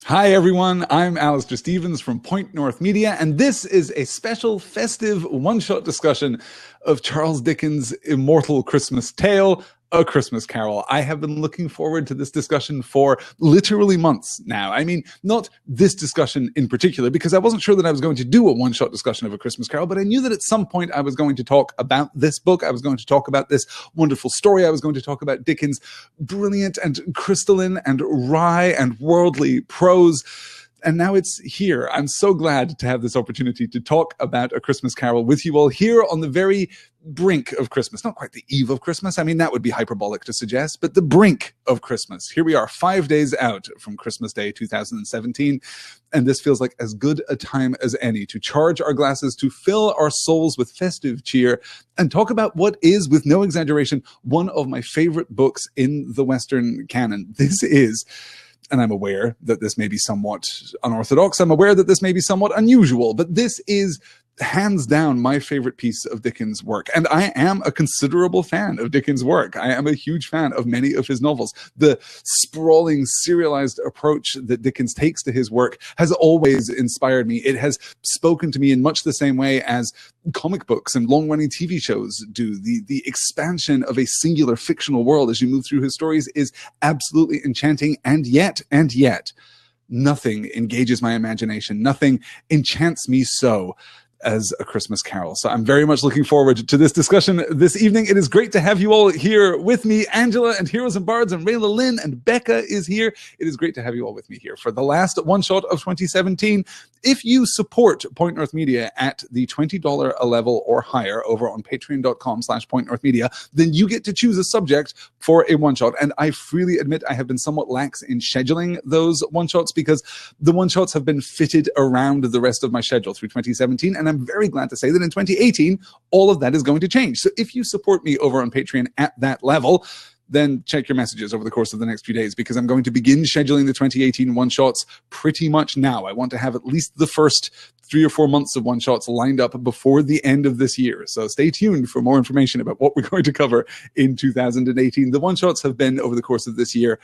Hi, everyone. I'm Alistair Stevens from Point North Media, and this is a special festive one-shot discussion of Charles Dickens' immortal Christmas tale, A Christmas Carol. I have been looking forward to this discussion for literally months now. I mean, not this discussion in particular, because I wasn't sure that I was going to do a one-shot discussion of A Christmas Carol, but I knew that at some point I was going to talk about this book. I was going to talk about this wonderful story. I was going to talk about Dickens' brilliant and crystalline and wry and worldly prose. And now it's here. I'm so glad to have this opportunity to talk about A Christmas Carol with you all here on the very brink of Christmas. Not quite the eve of Christmas. I mean, that would be hyperbolic to suggest, but the brink of Christmas. Here we are 5 days out from Christmas Day 2017. And this feels like as good a time as any to charge our glasses, to fill our souls with festive cheer, and talk about what is, with no exaggeration, one of my favorite books in the Western canon. This is, and I'm aware that this may be somewhat unorthodox, I'm aware that this may be somewhat unusual, but this is hands down my favorite piece of Dickens' work. And I am a considerable fan of Dickens' work. I am a huge fan of many of his novels. The sprawling, serialized approach that Dickens takes to his work has always inspired me. It has spoken to me in much the same way as comic books and long-running TV shows do. The expansion of a singular fictional world as you move through his stories is absolutely enchanting, and yet, nothing engages my imagination. Nothing enchants me so as A Christmas Carol. So I'm very much looking forward to this discussion this evening. It is great to have you all here with me. Angela and Heroes and Bards and Rayla Lynn and Becca is here. It is great to have you all with me here for the last one shot of 2017. If you support Point North Media at the $20 a level or higher over on patreon.com/PointNorthMedia, then you get to choose a subject for a one shot. And I freely admit I have been somewhat lax in scheduling those one shots because the one shots have been fitted around the rest of my schedule through 2017. And I'm very glad to say that in 2018, all of that is going to change. So if you support me over on Patreon at that level, then check your messages over the course of the next few days, because I'm going to begin scheduling the 2018 one-shots pretty much now. I want to have at least the first 3 or 4 months of one-shots lined up before the end of this year. So stay tuned for more information about what we're going to cover in 2018. The one-shots have been, over the course of this year,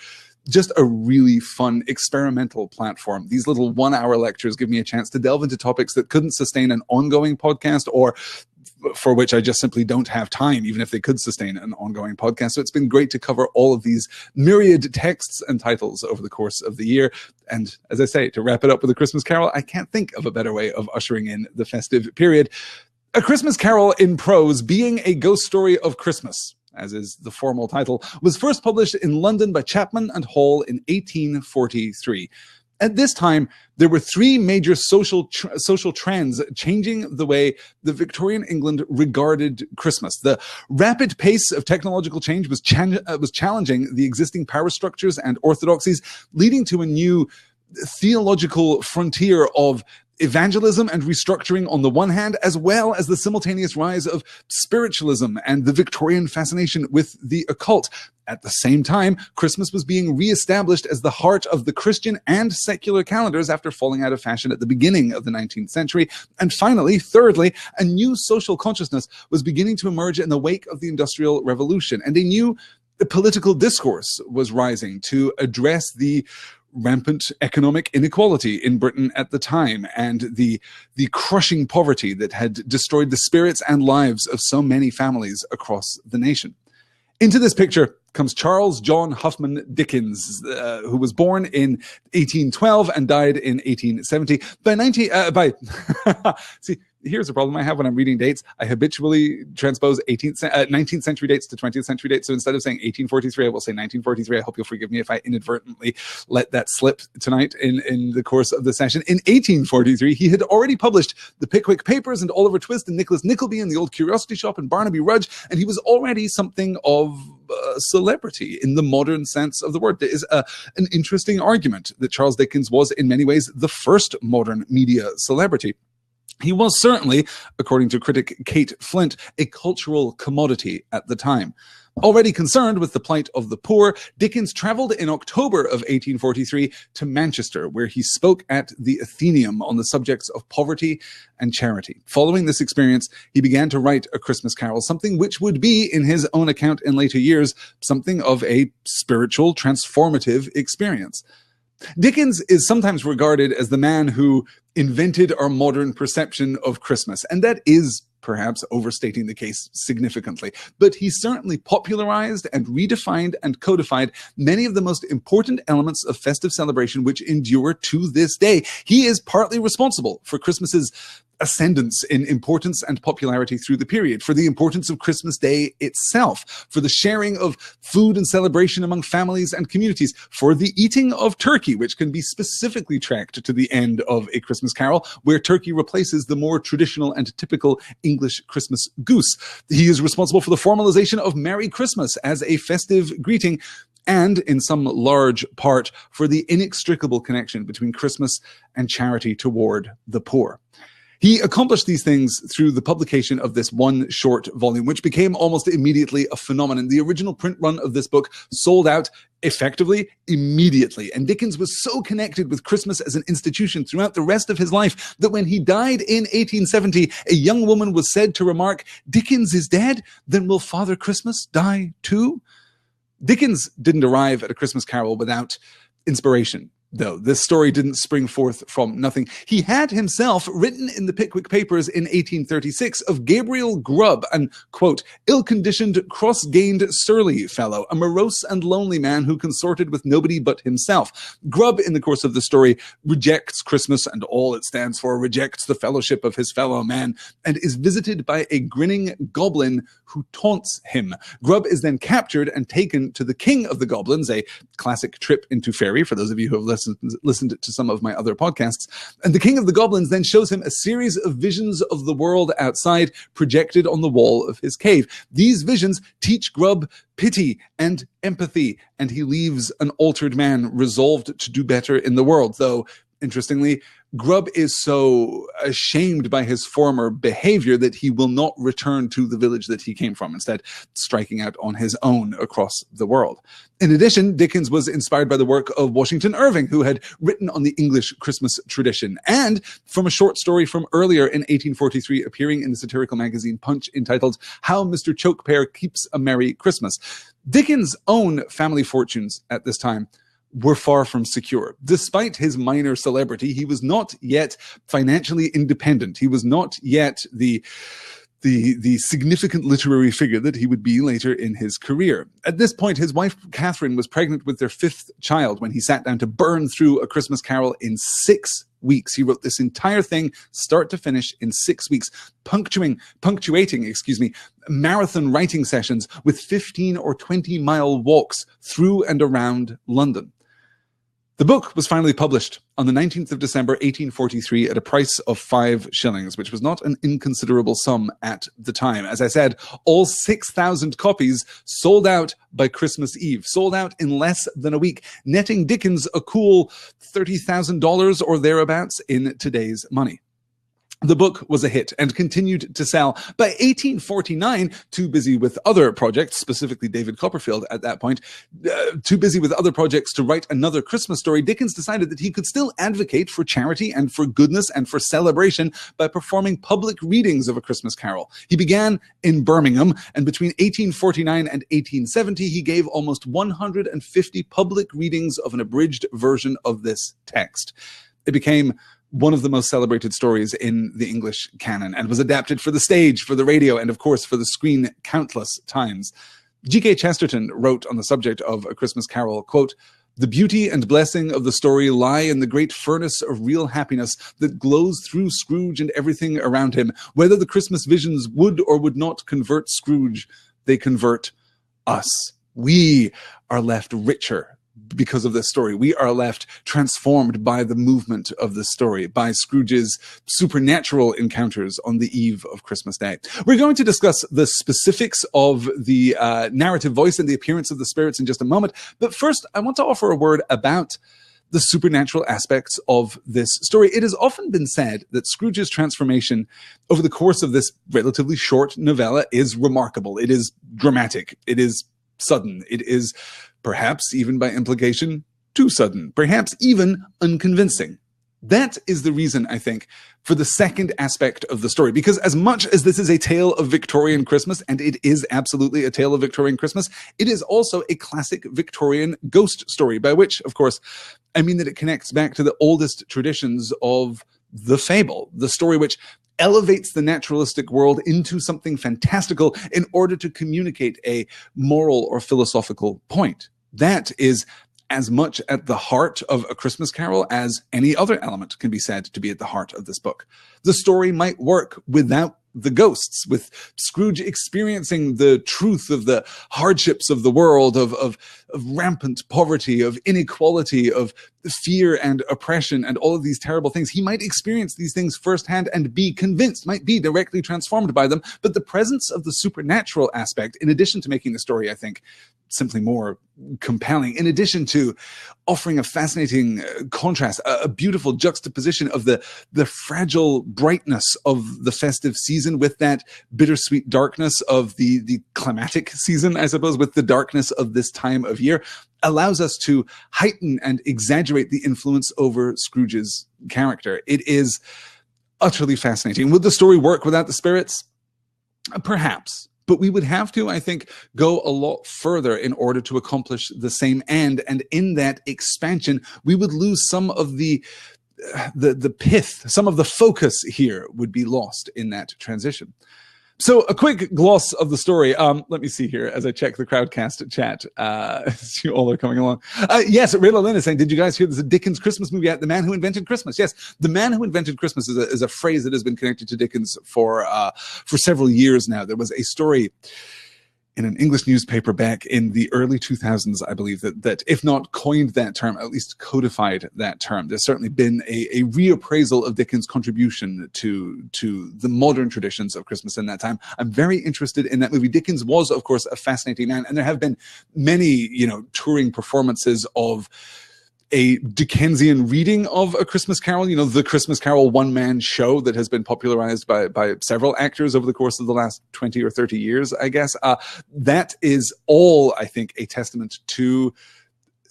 just a really fun experimental platform. These little 1 hour lectures give me a chance to delve into topics that couldn't sustain an ongoing podcast, or for which I just simply don't have time, even if they could sustain an ongoing podcast. So it's been great to cover all of these myriad texts and titles over the course of the year. And as I say, to wrap it up with A Christmas Carol, I can't think of a better way of ushering in the festive period. A Christmas Carol in prose, being a ghost story of Christmas, as is the formal title, was first published in London by Chapman and Hall in 1843. At this time, there were three major social trends changing the way the Victorian England regarded Christmas. The rapid pace of technological change was challenging the existing power structures and orthodoxies, leading to a new theological frontier of evangelism and restructuring on the one hand, as well as the simultaneous rise of spiritualism and the Victorian fascination with the occult. At the same time, Christmas was being reestablished as the heart of the Christian and secular calendars after falling out of fashion at the beginning of the 19th century. And finally, thirdly, a new social consciousness was beginning to emerge in the wake of the Industrial Revolution, and a new political discourse was rising to address the rampant economic inequality in Britain at the time, and the crushing poverty that had destroyed the spirits and lives of so many families across the nation. Into this picture comes Charles John Huffman Dickens, who was born in 1812 and died in 1870. See, here's the problem I have when I'm reading dates. I habitually transpose 19th century dates to 20th century dates. So instead of saying 1843, I will say 1943. I hope you'll forgive me if I inadvertently let that slip tonight in the course of the session. In 1843, he had already published The Pickwick Papers and Oliver Twist and Nicholas Nickleby and The Old Curiosity Shop and Barnaby Rudge, and he was already something of a celebrity in the modern sense of the word. There is an interesting argument that Charles Dickens was in many ways the first modern media celebrity. He was certainly, according to critic Kate Flint, a cultural commodity at the time. Already concerned with the plight of the poor, Dickens traveled in October of 1843 to Manchester, where he spoke at the Athenaeum on the subjects of poverty and charity. Following this experience, he began to write A Christmas Carol, something which would be, in his own account in later years, something of a spiritual, transformative experience. Dickens is sometimes regarded as the man who invented our modern perception of Christmas, and that is perhaps overstating the case significantly. But he certainly popularized and redefined and codified many of the most important elements of festive celebration which endure to this day. He is partly responsible for Christmas's ascendance in importance and popularity through the period, for the importance of Christmas Day itself, for the sharing of food and celebration among families and communities, for the eating of turkey, which can be specifically tracked to the end of A Christmas Carol, where turkey replaces the more traditional and typical English Christmas goose. He is responsible for the formalization of Merry Christmas as a festive greeting, and in some large part for the inextricable connection between Christmas and charity toward the poor. He accomplished these things through the publication of this one short volume, which became almost immediately a phenomenon. The original print run of this book sold out effectively immediately, and Dickens was so connected with Christmas as an institution throughout the rest of his life that when he died in 1870, a young woman was said to remark, "Dickens is dead, then will Father Christmas die too?" Dickens didn't arrive at A Christmas Carol without inspiration, though. This story didn't spring forth from nothing. He had himself written in the Pickwick Papers in 1836 of Gabriel Grubb, an, quote, ill-conditioned, cross-gained, surly fellow, a morose and lonely man who consorted with nobody but himself. Grubb, in the course of the story, rejects Christmas and all it stands for, rejects the fellowship of his fellow man, and is visited by a grinning goblin who taunts him. Grubb is then captured and taken to the king of the goblins, a classic trip into fairy, for those of you who have listened to some of my other podcasts. And the king of the goblins then shows him a series of visions of the world outside projected on the wall of his cave. These visions teach Grubb pity and empathy, and he leaves an altered man resolved to do better in the world, though interestingly, Grubb is so ashamed by his former behavior that he will not return to the village that he came from, instead striking out on his own across the world. In addition, Dickens was inspired by the work of Washington Irving, who had written on the English Christmas tradition, and from a short story from earlier in 1843 appearing in the satirical magazine Punch entitled How Mr. Chokepear Keeps a Merry Christmas. Dickens' own family fortunes at this time were far from secure. Despite his minor celebrity, he was not yet financially independent. He was not yet the significant literary figure that he would be later in his career. At this point, his wife, Catherine, was pregnant with their 5th child when he sat down to burn through A Christmas Carol in 6 weeks. He wrote this entire thing, start to finish, in 6 weeks, punctuating, marathon writing sessions with 15 or 20-mile walks through and around London. The book was finally published on the 19th of December, 1843, at a price of 5 shillings, which was not an inconsiderable sum at the time. As I said, all 6,000 copies sold out by Christmas Eve, sold out in less than a week, netting Dickens a cool $30,000 or thereabouts in today's money. The book was a hit and continued to sell. By 1849, too busy with other projects, specifically David Copperfield at that point, too busy with other projects to write another Christmas story, Dickens decided that he could still advocate for charity and for goodness and for celebration by performing public readings of A Christmas Carol. He began in Birmingham, and between 1849 and 1870, he gave almost 150 public readings of an abridged version of this text. It became one of the most celebrated stories in the English canon, and was adapted for the stage, for the radio, and of course for the screen countless times. G.K. Chesterton wrote on the subject of A Christmas Carol, quote, "The beauty and blessing of the story lie in the great furnace of real happiness that glows through Scrooge and everything around him. Whether the Christmas visions would or would not convert Scrooge, they convert us. We are left richer because of this story. We are left transformed by the movement of the story, by Scrooge's supernatural encounters on the eve of Christmas Day." We're going to discuss the specifics of the narrative voice and the appearance of the spirits in just a moment. But first, I want to offer a word about the supernatural aspects of this story. It has often been said that Scrooge's transformation over the course of this relatively short novella is remarkable. It is dramatic. It is sudden. It is perhaps even by implication too sudden, perhaps even unconvincing. That is the reason, I think, for the second aspect of the story. Because as much as this is a tale of Victorian Christmas, and it is absolutely a tale of Victorian Christmas, it is also a classic Victorian ghost story, by which, of course, I mean that it connects back to the oldest traditions of the fable, the story which elevates the naturalistic world into something fantastical in order to communicate a moral or philosophical point. That is as much at the heart of A Christmas Carol as any other element can be said to be at the heart of this book. The story might work without the ghosts, with Scrooge experiencing the truth of the hardships of the world, of rampant poverty, of inequality, of fear and oppression, and all of these terrible things. He might experience these things firsthand and be convinced, might be directly transformed by them. But the presence of the supernatural aspect, in addition to making the story, I think, simply more compelling, in addition to offering a fascinating contrast, a beautiful juxtaposition of the fragile brightness of the festive season with that bittersweet darkness of the climatic season, I suppose, with the darkness of this time of year, allows us to heighten and exaggerate the influence over Scrooge's character. It is utterly fascinating. Would the story work without the spirits? Perhaps. But we would have to, I think, go a lot further in order to accomplish the same end. And in that expansion, we would lose some of the pith, some of the focus here would be lost in that transition. So a quick gloss of the story. Let me see here as I check the Crowdcast chat. You all are coming along. Yes, Rayla Lynn is saying, did you guys hear there's a Dickens Christmas movie out, The Man Who Invented Christmas? Yes, The Man Who Invented Christmas is a phrase that has been connected to Dickens for several years now. There was a story in an English newspaper back in the early 2000s, I believe, that if not coined that term, at least codified that term. There's certainly been a reappraisal of Dickens' contribution to the modern traditions of Christmas in that time. I'm very interested in that movie. Dickens was, of course, a fascinating man, and there have been many, touring performances of a Dickensian reading of A Christmas Carol, the Christmas Carol one-man show that has been popularized by several actors over the course of the last 20 or 30 years, I guess. That is all, I think, a testament to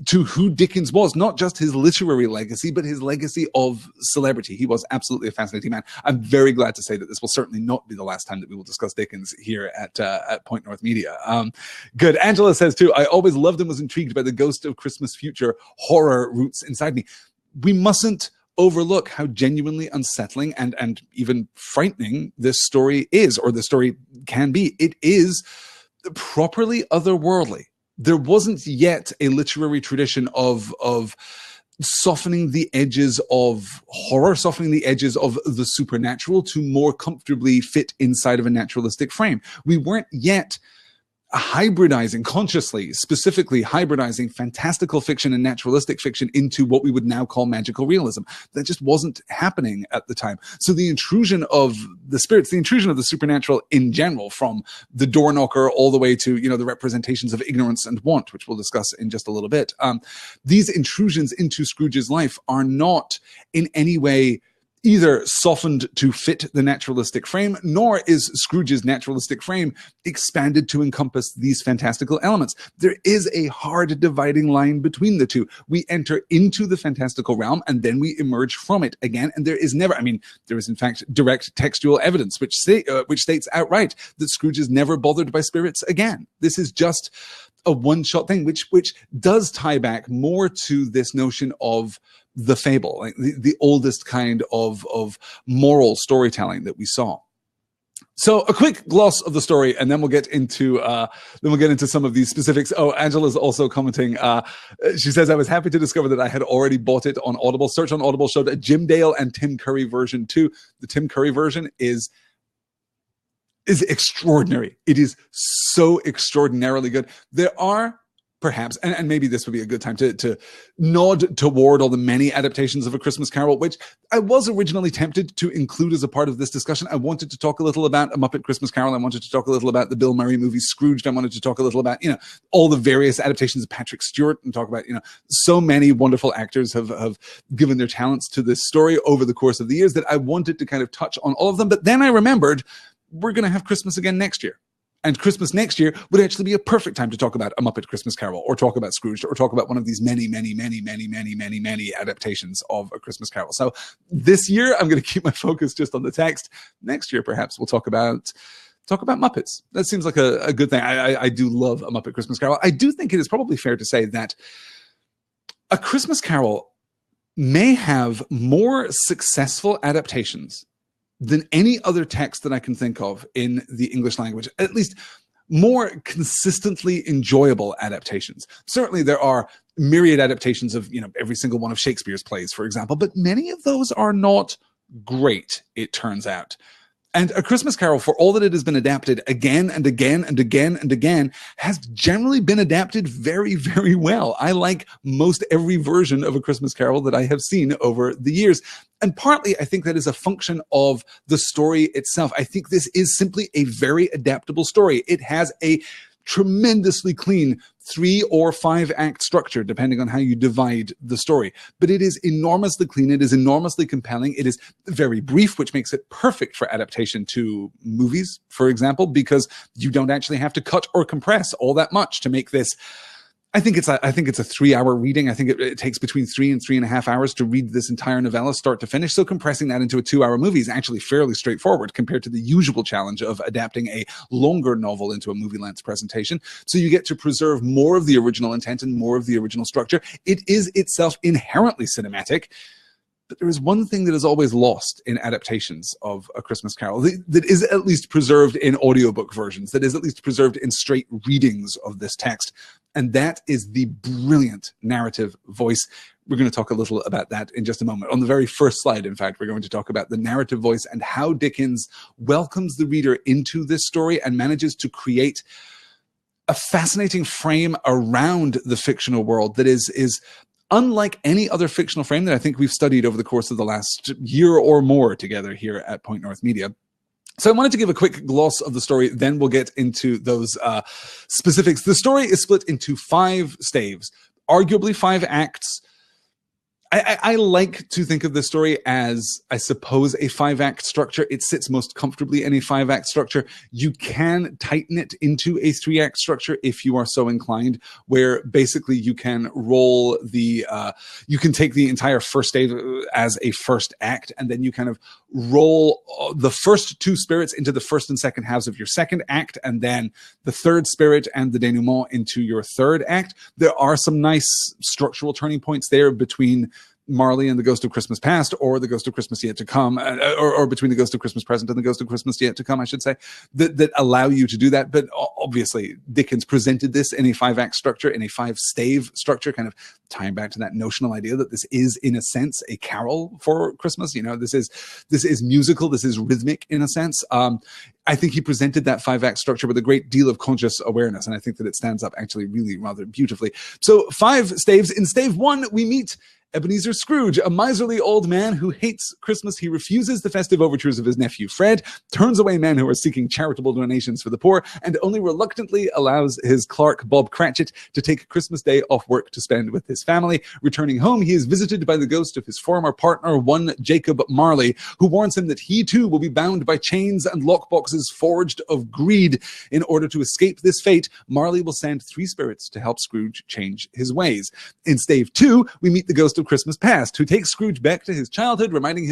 who Dickens was, not just his literary legacy, but his legacy of celebrity. He was absolutely a fascinating man. I'm very glad to say that this will certainly not be the last time that we will discuss Dickens here at Point North Media. Good. Angela says too, I always loved and was intrigued by the Ghost of Christmas Future horror roots inside me. We mustn't overlook how genuinely unsettling and even frightening this story is, or the story can be. It is properly otherworldly. There wasn't yet a literary tradition of softening the edges of horror, softening the edges of the supernatural to more comfortably fit inside of a naturalistic frame. We weren't yet hybridizing, consciously, specifically hybridizing fantastical fiction and naturalistic fiction into what we would now call magical realism. That just wasn't happening at the time. So the intrusion of the spirits, the intrusion of the supernatural in general, from the door knocker all the way to, the representations of ignorance and want, which we'll discuss in just a little bit. These intrusions into Scrooge's life are not in any way either softened to fit the naturalistic frame, nor is Scrooge's naturalistic frame expanded to encompass these fantastical elements. There is a hard dividing line between the two. We enter into the fantastical realm and then we emerge from it again. And there is never, there is in fact direct textual evidence which states outright that Scrooge is never bothered by spirits again. This is just a one-shot thing, which does tie back more to this notion of the fable, like the oldest kind of moral storytelling that we saw. So a quick gloss of the story, and then we'll get into some of these specifics. Oh, Angela's also commenting. She says, I was happy to discover that I had already bought it on Audible. Search on Audible showed a Jim Dale and Tim Curry version too. The Tim Curry version is extraordinary. It is so extraordinarily good. There are perhaps, and maybe this would be a good time to nod toward all the many adaptations of A Christmas Carol, which I was originally tempted to include as a part of this discussion. I wanted to talk a little about A Muppet Christmas Carol. I wanted to talk a little about the Bill Murray movie Scrooged. I wanted to talk a little about, all the various adaptations of Patrick Stewart, and talk about, so many wonderful actors have given their talents to this story over the course of the years that I wanted to kind of touch on all of them. But then I remembered we're going to have Christmas again next year. And Christmas next year would actually be a perfect time to talk about A Muppet Christmas Carol, or talk about Scrooge, or talk about one of these many adaptations of A Christmas Carol. So this year, I'm going to keep my focus just on the text. Next year, perhaps we'll talk about Muppets. That seems like a good thing. I do love A Muppet Christmas Carol. I do think it is probably fair to say that A Christmas Carol may have more successful adaptations than any other text that I can think of in the English language, at least more consistently enjoyable adaptations. Certainly there are myriad adaptations of, every single one of Shakespeare's plays, for example, but many of those are not great, it turns out. And A Christmas Carol, for all that it has been adapted again and again and again and again, has generally been adapted very, very well. I like most every version of A Christmas Carol that I have seen over the years. And partly, I think that is a function of the story itself. I think this is simply a very adaptable story. It has a tremendously clean 3 or 5 act structure, depending on how you divide the story. But it is enormously clean. It is enormously compelling. It is very brief, which makes it perfect for adaptation to movies, for example, because you don't actually have to cut or compress all that much to make this. I think it's a 3-hour reading. I think it takes between 3 and 3.5 hours to read this entire novella start to finish. So compressing that into a 2-hour movie is actually fairly straightforward compared to the usual challenge of adapting a longer novel into a movie-length presentation. So you get to preserve more of the original intent and more of the original structure. It is itself inherently cinematic. But there is one thing that is always lost in adaptations of A Christmas Carol that is at least preserved in audiobook versions, that is at least preserved in straight readings of this text. And that is the brilliant narrative voice. We're going to talk a little about that in just a moment. On the very first slide, in fact, we're going to talk about the narrative voice and how Dickens welcomes the reader into this story and manages to create a fascinating frame around the fictional world that is unlike any other fictional frame that I think we've studied over the course of the last year or more together here at Point North Media. So I wanted to give a quick gloss of the story, then we'll get into those specifics. The story is split into 5 staves, arguably 5 acts. I like to think of the story as, I suppose, a 5-act structure. It sits most comfortably in a 5-act structure. You can tighten it into a 3-act structure if you are so inclined, where basically you can roll you can take the entire first stave as a first act, and then you kind of roll the first 2 spirits into the first and second halves of your second act, and then the third spirit and the denouement into your third act. There are some nice structural turning points there between Marley and the Ghost of Christmas Past, or the Ghost of Christmas Yet to Come, or between the Ghost of Christmas Present and the Ghost of Christmas Yet to Come, I should say, that allow you to do that. But obviously, Dickens presented this in a 5-act structure, in a 5-stave structure, kind of tying back to that notional idea that this is, in a sense, a carol for Christmas. This is musical, this is rhythmic in a sense. I think he presented that 5-act structure with a great deal of conscious awareness, and I think that it stands up actually really rather beautifully. So 5 staves. In stave 1, we meet Ebenezer Scrooge, a miserly old man who hates Christmas. He refuses the festive overtures of his nephew Fred, turns away men who are seeking charitable donations for the poor, and only reluctantly allows his clerk, Bob Cratchit, to take Christmas Day off work to spend with his family. Returning home, he is visited by the ghost of his former partner, one Jacob Marley, who warns him that he too will be bound by chains and lockboxes forged of greed. In order to escape this fate, Marley will send 3 spirits to help Scrooge change his ways. In stave 2, we meet the ghost of Christmas Past, who takes Scrooge back to his childhood, reminding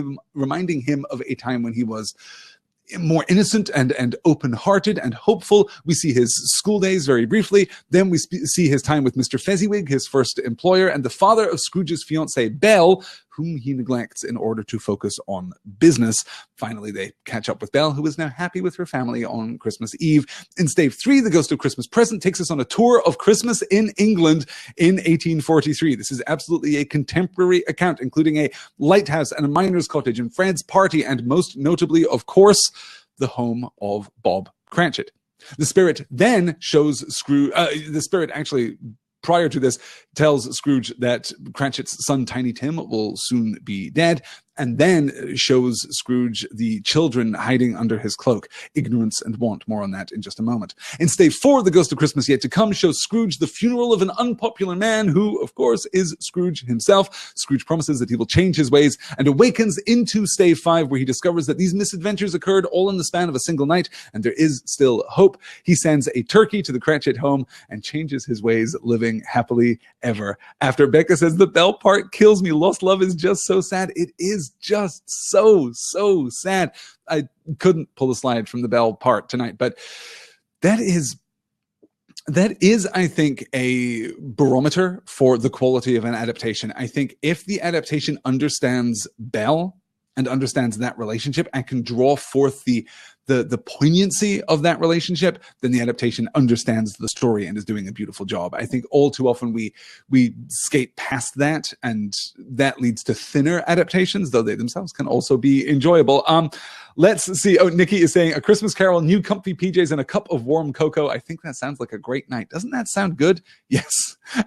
him of a time when he was more innocent and open-hearted and hopeful. We see his school days very briefly. Then we see his time with Mr. Fezziwig, his first employer, and the father of Scrooge's fiancée, Belle, whom he neglects in order to focus on business. Finally, they catch up with Belle, who is now happy with her family on Christmas Eve. In stave 3, the Ghost of Christmas Present takes us on a tour of Christmas in England in 1843. This is absolutely a contemporary account, including a lighthouse and a miner's cottage and Fred's party, and most notably, of course, the home of Bob Cratchit. The spirit then shows Scrooge, the spirit actually, prior to this, tells Scrooge that Cratchit's son Tiny Tim will soon be dead, and then shows Scrooge the children hiding under his cloak. Ignorance and want. More on that in just a moment. In Stave 4, The Ghost of Christmas Yet to Come shows Scrooge the funeral of an unpopular man who, of course, is Scrooge himself. Scrooge promises that he will change his ways and awakens into Stave 5, where he discovers that these misadventures occurred all in the span of a single night, and there is still hope. He sends a turkey to the Cratchit home and changes his ways, living happily ever after. Becca says, the Belle part kills me. Lost love is just so sad. It is just so sad. I couldn't pull a slide from the Belle part tonight, but that is, I think, a barometer for the quality of an adaptation. I think if the adaptation understands Belle and understands that relationship and can draw forth the poignancy of that relationship, then the adaptation understands the story and is doing a beautiful job. I think all too often we skate past that, and that leads to thinner adaptations, though they themselves can also be enjoyable. Let's see. Oh, Nikki is saying, A Christmas Carol, new comfy PJs and a cup of warm cocoa. I think that sounds like a great night. Doesn't that sound good? Yes.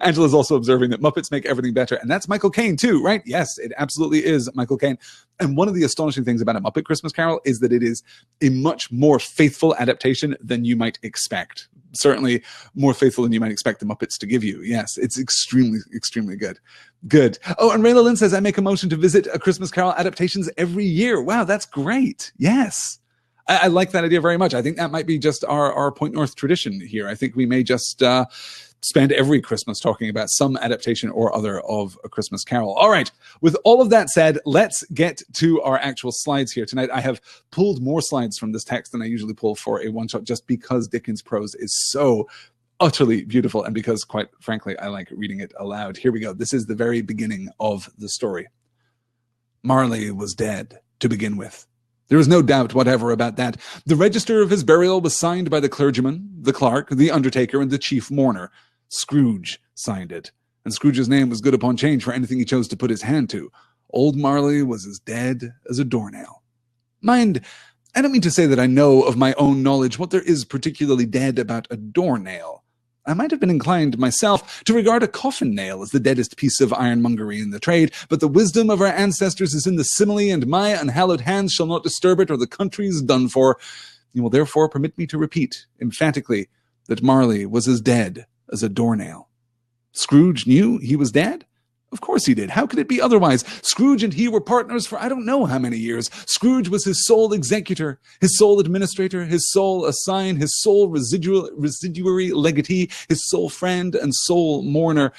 Angela's also observing that Muppets make everything better. And that's Michael Caine too, right? Yes, it absolutely is Michael Caine. And one of the astonishing things about A Muppet Christmas Carol is that it is a much more faithful adaptation than you might expect. Certainly more faithful than you might expect the Muppets to give you. Yes, it's extremely, extremely good. Good. Oh, and Rayla Lynn says, I make a motion to visit A Christmas Carol adaptations every year. Wow, that's great. Yes. I like that idea very much. I think that might be just our Point North tradition here. I think we may just spend every Christmas talking about some adaptation or other of A Christmas Carol. All right. With all of that said, let's get to our actual slides here tonight. I have pulled more slides from this text than I usually pull for a one-shot, just because Dickens' prose is so utterly beautiful, and because, quite frankly, I like reading it aloud. Here we go. This is the very beginning of the story. Marley was dead to begin with. There was no doubt whatever about that. The register of his burial was signed by the clergyman, the clerk, the undertaker, and the chief mourner. Scrooge signed it, and Scrooge's name was good upon change for anything he chose to put his hand to. Old Marley was as dead as a doornail. Mind, I don't mean to say that I know of my own knowledge what there is particularly dead about a doornail. I might have been inclined myself to regard a coffin nail as the deadest piece of ironmongery in the trade, but the wisdom of our ancestors is in the simile, and my unhallowed hands shall not disturb it, or the country's done for. You will therefore permit me to repeat emphatically that Marley was as dead as a doornail. Scrooge knew he was dead? Of course he did. How could it be otherwise? Scrooge and he were partners for I don't know how many years. Scrooge was his sole executor, his sole administrator, his sole assign, his sole residuary legatee, his sole friend and sole mourner.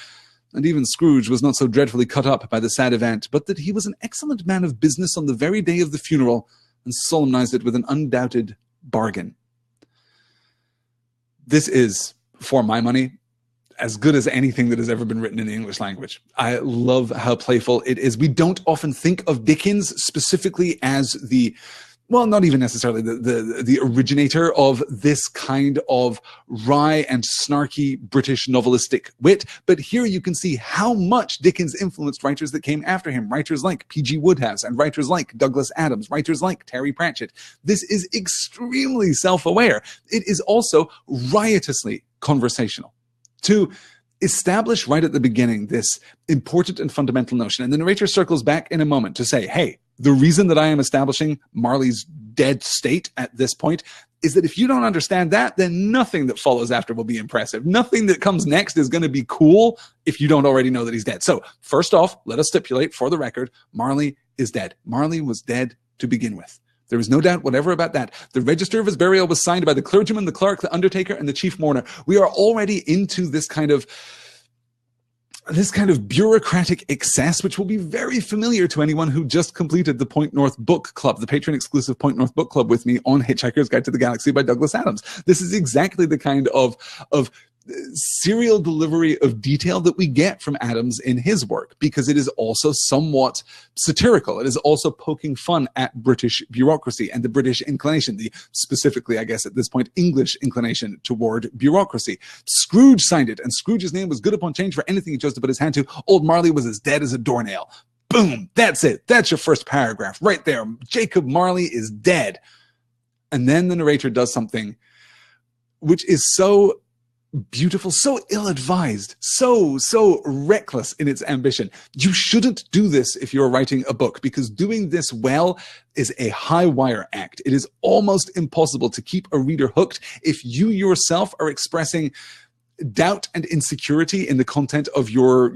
And even Scrooge was not so dreadfully cut up by the sad event, but that he was an excellent man of business on the very day of the funeral, and solemnized it with an undoubted bargain. This is, for my money, as good as anything that has ever been written in the English language. I love how playful it is. We don't often think of Dickens specifically as the, well, not even necessarily the originator of this kind of wry and snarky British novelistic wit, but here you can see how much Dickens influenced writers that came after him, writers like P.G. Wodehouse and writers like Douglas Adams, writers like Terry Pratchett. This is extremely self-aware. It is also riotously conversational. To establish right at the beginning this important and fundamental notion, and the narrator circles back in a moment to say, hey, the reason that I am establishing Marley's dead state at this point is that if you don't understand that, then nothing that follows after will be impressive. Nothing that comes next is going to be cool if you don't already know that he's dead. So first off, let us stipulate for the record, Marley is dead. Marley was dead to begin with. There was no doubt whatever about that. The register of his burial was signed by the clergyman, the clerk, the undertaker, and the chief mourner. We are already into this kind of bureaucratic excess, which will be very familiar to anyone who just completed the Point North Book Club, the patron-exclusive Point North Book Club with me on Hitchhiker's Guide to the Galaxy by Douglas Adams. This is exactly the kind of serial delivery of detail that we get from Adams in his work, because it is also somewhat satirical. It is also poking fun at British bureaucracy and the British inclination, the specifically, I guess at this point, English inclination toward bureaucracy. Scrooge signed it, and Scrooge's name was good upon change for anything he chose to put his hand to. Old Marley was as dead as a doornail. Boom, that's it. That's your first paragraph right there. Jacob Marley is dead. And then the narrator does something which is so beautiful, so ill-advised, so reckless in its ambition. You shouldn't do this if you're writing a book, because doing this well is a high wire act. It is almost impossible to keep a reader hooked if you yourself are expressing doubt and insecurity in the content of your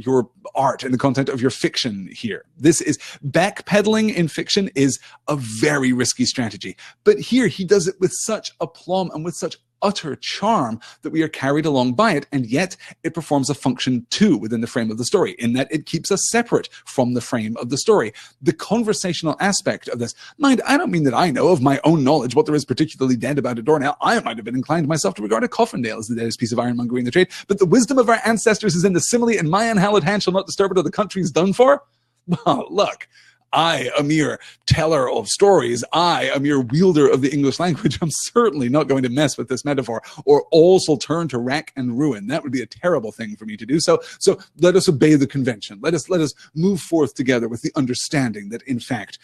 art, in the content of your fiction here. This is backpedaling in fiction is a very risky strategy. But here he does it with such aplomb and with such utter charm that we are carried along by it, and yet it performs a function too within the frame of the story, in that it keeps us separate from the frame of the story. The conversational aspect of this, mind, I don't mean that I know of my own knowledge what there is particularly dead about a doornail. I might have been inclined myself to regard a coffin nail as the deadest piece of ironmongery in the trade, but the wisdom of our ancestors is in the simile, and my unhallowed hand shall not disturb it, or the country's done for. Well, look, I, a mere teller of stories, I, a mere wielder of the English language, I'm certainly not going to mess with this metaphor, or all shall turn to wreck and ruin. That would be a terrible thing for me to do. So let us obey the convention. Let us move forth together with the understanding that, in fact,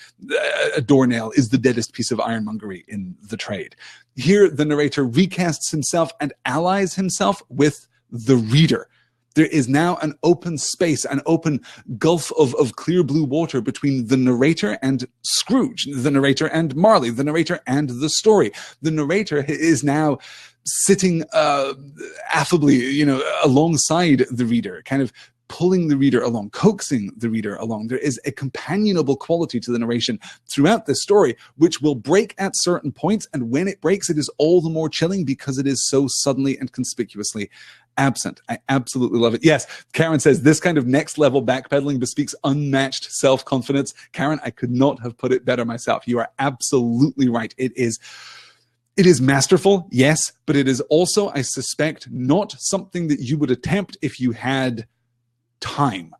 a doornail is the deadest piece of ironmongery in the trade. Here, the narrator recasts himself and allies himself with the reader. There is now an open space, an open gulf of clear blue water between the narrator and Scrooge, the narrator and Marley, the narrator and the story. The narrator is now sitting affably, alongside the reader, kind of pulling the reader along, coaxing the reader along. There is a companionable quality to the narration throughout this story, which will break at certain points, and when it breaks, it is all the more chilling because it is so suddenly and conspicuously absent. I absolutely love it. Yes, Karen says, this kind of next level backpedaling bespeaks unmatched self-confidence. Karen, I could not have put it better myself. You are absolutely right. It is masterful, yes, but it is also, I suspect, not something that you would attempt if you had time.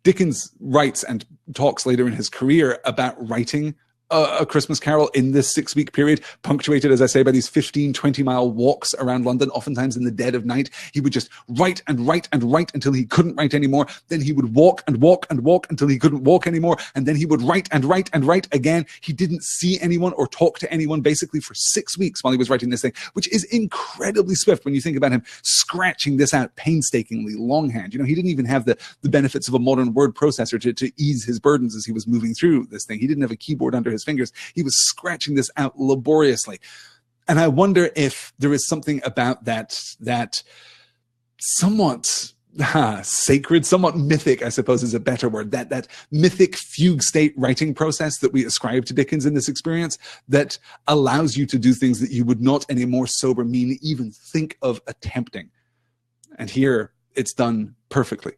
Dickens writes and talks later in his career about writing a Christmas Carol in this 6-week period, punctuated, as I say, by these 15, 20-mile walks around London, oftentimes in the dead of night. He would just write and write and write until he couldn't write anymore. Then he would walk and walk and walk until he couldn't walk anymore. And then he would write and write and write again. He didn't see anyone or talk to anyone basically for 6 weeks while he was writing this thing, which is incredibly swift when you think about him scratching this out painstakingly, longhand. He didn't even have the benefits of a modern word processor to ease his burdens as he was moving through this thing. He didn't have a keyboard under his fingers. He was scratching this out laboriously. And I wonder if there is something about that somewhat sacred, somewhat mythic, I suppose is a better word, that mythic fugue state writing process that we ascribe to Dickens in this experience that allows you to do things that you would not in a more sober mean even think of attempting. And here it's done perfectly.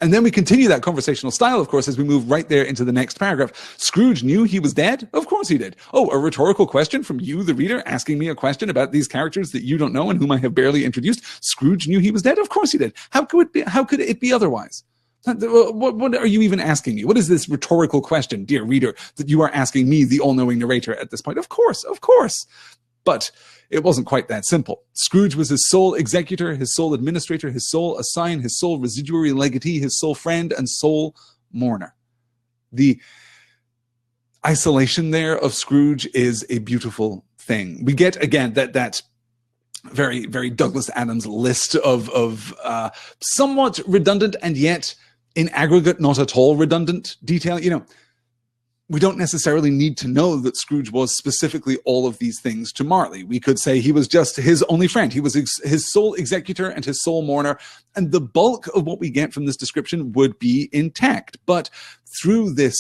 And then we continue that conversational style, of course, as we move right there into the next paragraph. Scrooge knew he was dead? Of course he did. Oh, a rhetorical question from you, the reader, asking me a question about these characters that you don't know and whom I have barely introduced. Scrooge knew he was dead? Of course he did. How could it be otherwise? What are you even asking me? What is this rhetorical question, dear reader, that you are asking me, the all-knowing narrator, at this point? Of course. But it wasn't quite that simple. Scrooge was his sole executor, his sole administrator, his sole assign, his sole residuary legatee, his sole friend, and sole mourner. The isolation there of Scrooge is a beautiful thing. We get, again, that very, very Douglas Adams list of somewhat redundant and yet in aggregate not at all redundant detail. We don't necessarily need to know that Scrooge was specifically all of these things to Marley. We could say he was just his only friend. He was his sole executor and his sole mourner. And the bulk of what we get from this description would be intact. But through this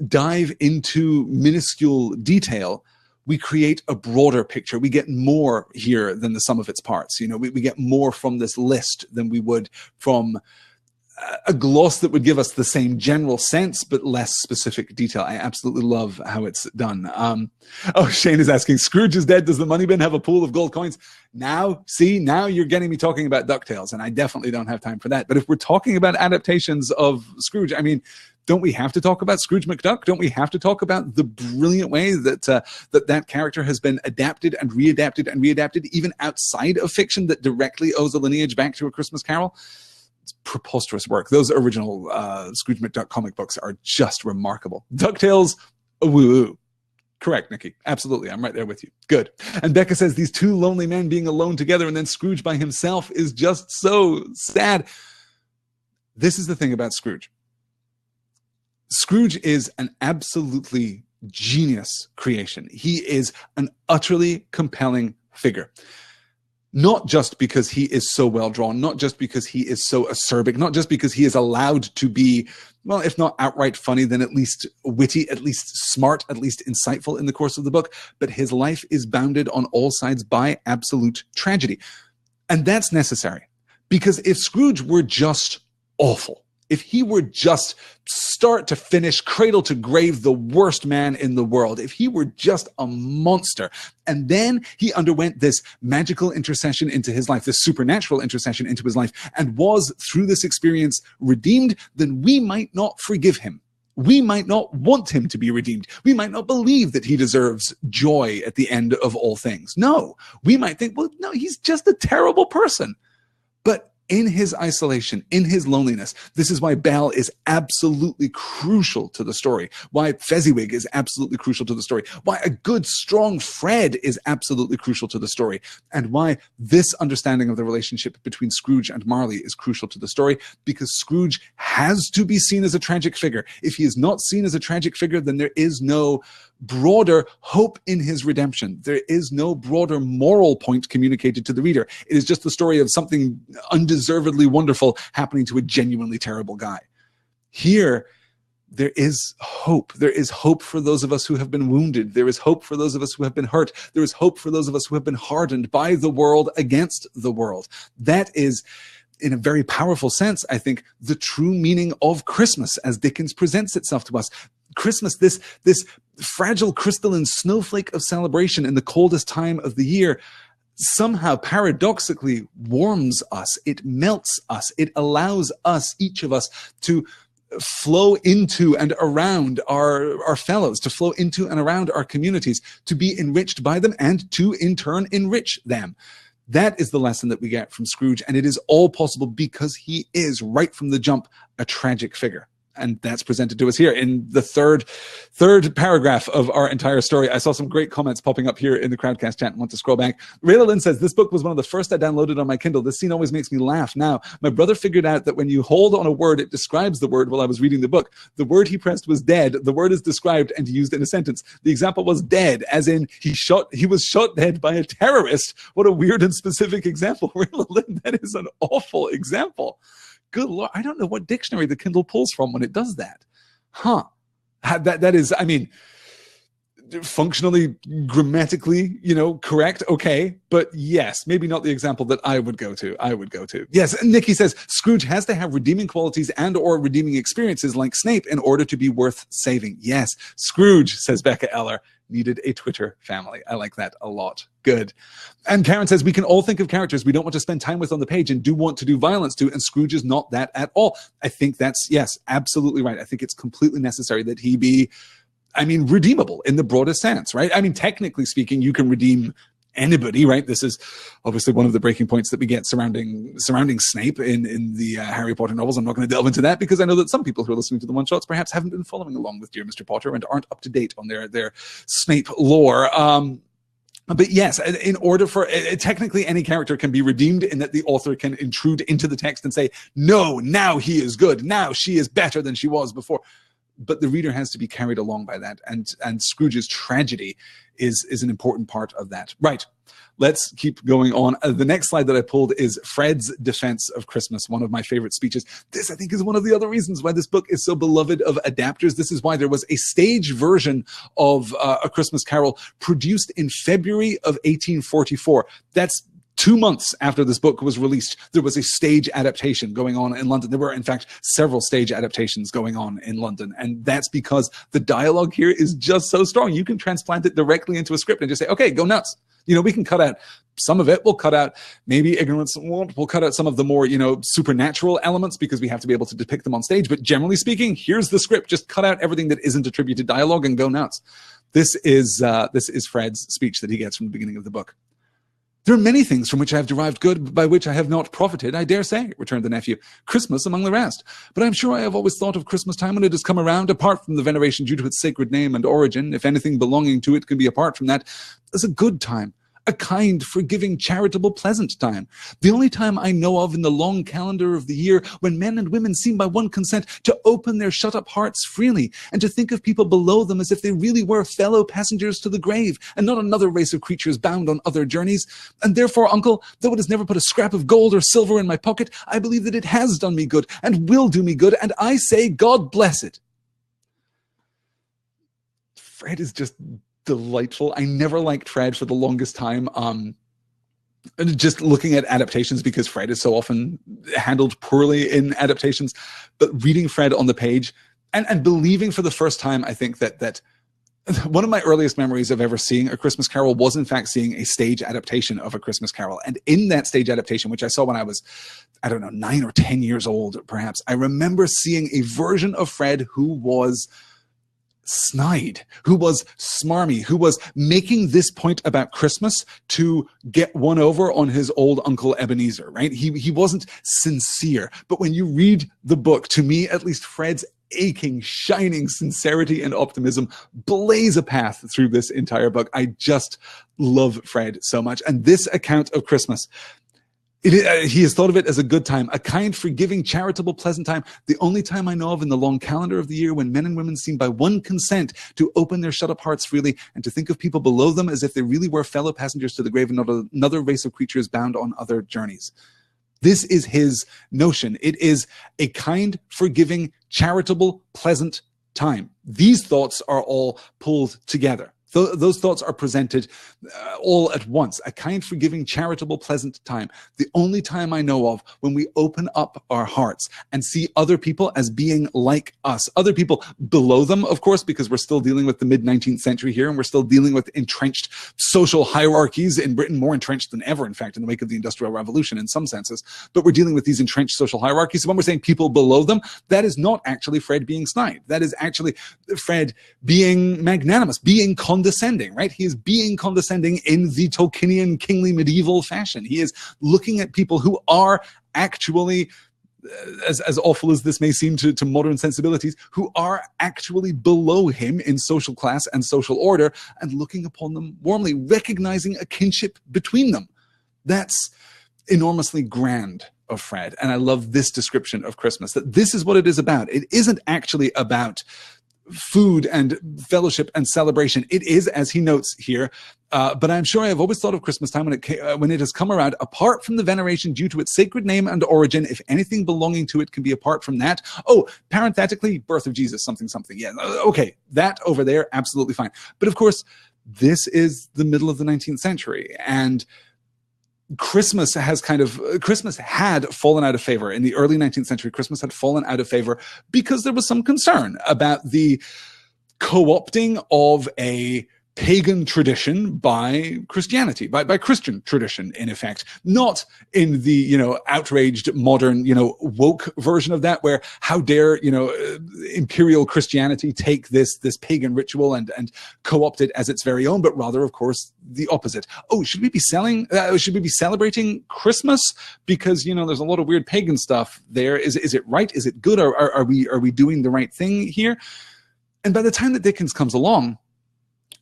dive into minuscule detail, we create a broader picture. We get more here than the sum of its parts. We get more from this list than we would from a gloss that would give us the same general sense, but less specific detail. I absolutely love how it's done. Shane is asking, Scrooge is dead. Does the money bin have a pool of gold coins? Now you're getting me talking about DuckTales, and I definitely don't have time for that. But if we're talking about adaptations of Scrooge, don't we have to talk about Scrooge McDuck? Don't we have to talk about the brilliant way that that character has been adapted and readapted and readapted, even outside of fiction that directly owes a lineage back to A Christmas Carol? It's preposterous work. Those original Scrooge McDuck comic books are just remarkable. DuckTales, woo-woo. Correct, Nikki. Absolutely. I'm right there with you. Good. And Becca says these two lonely men being alone together and then Scrooge by himself is just so sad. This is the thing about Scrooge. Scrooge is an absolutely genius creation. He is an utterly compelling figure. Not just because he is so well drawn, not just because he is so acerbic, not just because he is allowed to be, well, if not outright funny, then at least witty, at least smart, at least insightful in the course of the book, but his life is bounded on all sides by absolute tragedy. And that's necessary, because if Scrooge were just awful, if he were just start to finish, cradle to grave, the worst man in the world, if he were just a monster, and then he underwent this magical intercession into his life, this supernatural intercession into his life, and was through this experience redeemed, then we might not forgive him. We might not want him to be redeemed. We might not believe that he deserves joy at the end of all things. No, we might think, well, no, he's just a terrible person. But in his isolation, in his loneliness, this is why Belle is absolutely crucial to the story, why Fezziwig is absolutely crucial to the story, why a good, strong Fred is absolutely crucial to the story, and why this understanding of the relationship between Scrooge and Marley is crucial to the story, because Scrooge has to be seen as a tragic figure. If he is not seen as a tragic figure, then there is no broader hope in his redemption. There is no broader moral point communicated to the reader. It is just the story of something undeservedly wonderful happening to a genuinely terrible guy. Here, there is hope. There is hope for those of us who have been wounded. There is hope for those of us who have been hurt. There is hope for those of us who have been hardened by the world against the world. That is, in a very powerful sense, I think, the true meaning of Christmas as Dickens presents itself to us. Christmas, this fragile crystalline snowflake of celebration in the coldest time of the year, somehow paradoxically warms us. It melts us. It allows us, each of us, to flow into and around our fellows, to flow into and around our communities, to be enriched by them and to in turn enrich them. That is the lesson that we get from Scrooge, and it is all possible because he is, right from the jump, a tragic figure. And that's presented to us here in the third paragraph of our entire story. I saw some great comments popping up here in the Crowdcast chat. I want to scroll back. Rayla Lynn says, this book was one of the first I downloaded on my Kindle. This scene always makes me laugh now. My brother figured out that when you hold on a word, it describes the word while I was reading the book. The word he pressed was dead. The word is described and used in a sentence. The example was dead, as in he was shot dead by a terrorist. What a weird and specific example. Rayla Lynn, that is an awful example. Good Lord, I don't know what dictionary the Kindle pulls from when it does that. Huh. That is, I mean, functionally, grammatically, correct. Okay. But yes, maybe not the example that I would go to. Yes. And Nikki says, Scrooge has to have redeeming qualities and or redeeming experiences like Snape in order to be worth saving. Yes. Scrooge, says Becca Eller, needed a Twitter family. I like that a lot. Good. And Karen says, we can all think of characters we don't want to spend time with on the page and do want to do violence to, and Scrooge is not that at all. I think that's, yes, absolutely right. I think it's completely necessary that he be, redeemable in the broadest sense, right? Technically speaking, you can redeem anybody, right? This is obviously one of the breaking points that we get surrounding Snape in the Harry Potter novels. I'm not going to delve into that because I know that some people who are listening to the one-shots perhaps haven't been following along with Dear Mr. Potter and aren't up to date on their Snape lore. But yes, in order for technically any character can be redeemed in that the author can intrude into the text and say, no, now he is good. Now she is better than she was before. But the reader has to be carried along by that. And Scrooge's tragedy is an important part of that. Right. Let's keep going on. The next slide that I pulled is Fred's defense of Christmas, one of my favorite speeches. This, I think, is one of the other reasons why this book is so beloved of adapters. This is why there was a stage version of A Christmas Carol produced in February of 1844. That's 2 months after this book was released. There was a stage adaptation going on in London. There were, in fact, several stage adaptations going on in London. And that's because the dialogue here is just so strong. You can transplant it directly into a script and just say, okay, go nuts. We can cut out some of it. We'll cut out maybe ignorance. We'll cut out some of the more, supernatural elements because we have to be able to depict them on stage. But generally speaking, here's the script. Just cut out everything that isn't attributed dialogue and go nuts. This is Fred's speech that he gets from the beginning of the book. There are many things from which I have derived good, but by which I have not profited, I dare say, returned the nephew. Christmas among the rest. But I am sure I have always thought of Christmas time when it has come around, apart from the veneration due to its sacred name and origin, if anything belonging to it can be apart from that, as a good time. A kind, forgiving, charitable, pleasant time. The only time I know of in the long calendar of the year when men and women seem by one consent to open their shut-up hearts freely and to think of people below them as if they really were fellow passengers to the grave and not another race of creatures bound on other journeys. And therefore, uncle, though it has never put a scrap of gold or silver in my pocket, I believe that it has done me good and will do me good, and I say God bless it. Fred is just delightful. I never liked Fred for the longest time. Just looking at adaptations, because Fred is so often handled poorly in adaptations, but reading Fred on the page and believing for the first time, I think that one of my earliest memories of ever seeing A Christmas Carol was in fact seeing a stage adaptation of A Christmas Carol. And in that stage adaptation, which I saw when I was, I don't know, 9 or 10 years old, perhaps, I remember seeing a version of Fred who was snide, who was smarmy, who was making this point about Christmas to get one over on his old Uncle Ebenezer, right? He wasn't sincere. But when you read the book, to me, at least, Fred's aching, shining sincerity and optimism blaze a path through this entire book. I just love Fred so much. And this account of Christmas, he has thought of it as a good time, a kind, forgiving, charitable, pleasant time, the only time I know of in the long calendar of the year when men and women seem by one consent to open their shut-up hearts freely and to think of people below them as if they really were fellow passengers to the grave and not another race of creatures bound on other journeys. This is his notion. It is a kind, forgiving, charitable, pleasant time. These thoughts are all pulled together. Those thoughts are presented all at once. A kind, forgiving, charitable, pleasant time. The only time I know of when we open up our hearts and see other people as being like us. Other people below them, of course, because we're still dealing with the mid-19th century here, and we're still dealing with entrenched social hierarchies in Britain, more entrenched than ever, in fact, in the wake of the Industrial Revolution in some senses. But we're dealing with these entrenched social hierarchies. So when we're saying people below them, that is not actually Fred being snide. That is actually Fred being magnanimous, being condescending, right? He is being condescending in the Tolkienian kingly medieval fashion. He is looking at people who are actually, as awful as this may seem to modern sensibilities, who are actually below him in social class and social order, and looking upon them warmly, recognizing a kinship between them. That's enormously grand of Fred. And I love this description of Christmas, that this is what it is about. It isn't actually about food and fellowship and celebration. It is, as he notes here, but I'm sure I have always thought of Christmas time when it has come around, apart from the veneration due to its sacred name and origin, if anything belonging to it can be apart from that. Oh, parenthetically, birth of Jesus, something, something. Yeah, okay, that over there, absolutely fine. But of course, this is the middle of the 19th century, and Christmas had fallen out of favor. In the early 19th century, Christmas had fallen out of favor because there was some concern about the co-opting of a pagan tradition by Christianity, by Christian tradition, in effect. Not in the, outraged modern, woke version of that, where how dare, imperial Christianity take this pagan ritual and co-opt it as its very own, but rather, of course, the opposite. Oh, should we be celebrating Christmas? Because, there's a lot of weird pagan stuff there. Is it right? Is it good? Are we doing the right thing here? And by the time that Dickens comes along,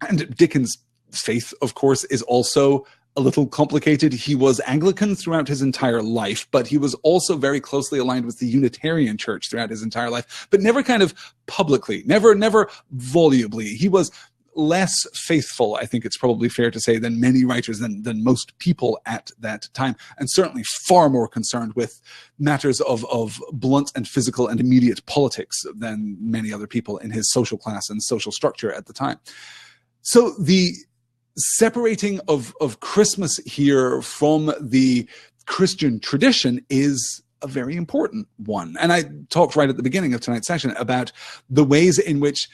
and Dickens' faith, of course, is also a little complicated. He was Anglican throughout his entire life, but he was also very closely aligned with the Unitarian Church throughout his entire life, but never kind of publicly, never volubly. He was less faithful, I think it's probably fair to say, than many writers, than most people at that time, and certainly far more concerned with matters of blunt and physical and immediate politics than many other people in his social class and social structure at the time. So the separating of Christmas here from the Christian tradition is a very important one. And I talked right at the beginning of tonight's session about the ways in which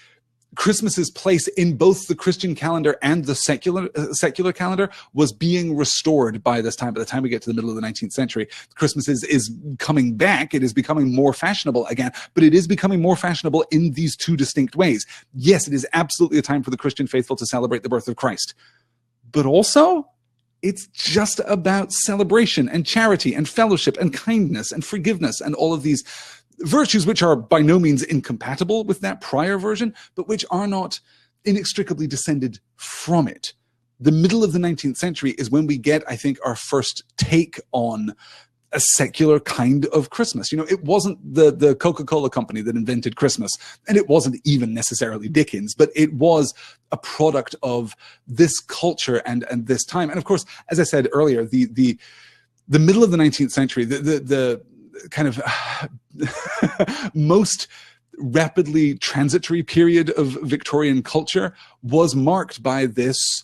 Christmas's place in both the Christian calendar and the secular calendar was being restored by this time. By the time we get to the middle of the 19th century, Christmas is coming back. It is becoming more fashionable again, but it is becoming more fashionable in these two distinct ways. Yes, it is absolutely a time for the Christian faithful to celebrate the birth of Christ, but also It's just about celebration and charity and fellowship and kindness and forgiveness and all of these virtues which are by no means incompatible with that prior version, but which are not inextricably descended from it. The middle of the 19th century is when we get, I think, our first take on a secular kind of Christmas. You know, it wasn't the Coca-Cola company that invented Christmas, and it wasn't even necessarily Dickens, but it was a product of this culture and this time. And of course, as I said earlier, the middle of the 19th century, the kind of most rapidly transitory period of Victorian culture was marked by this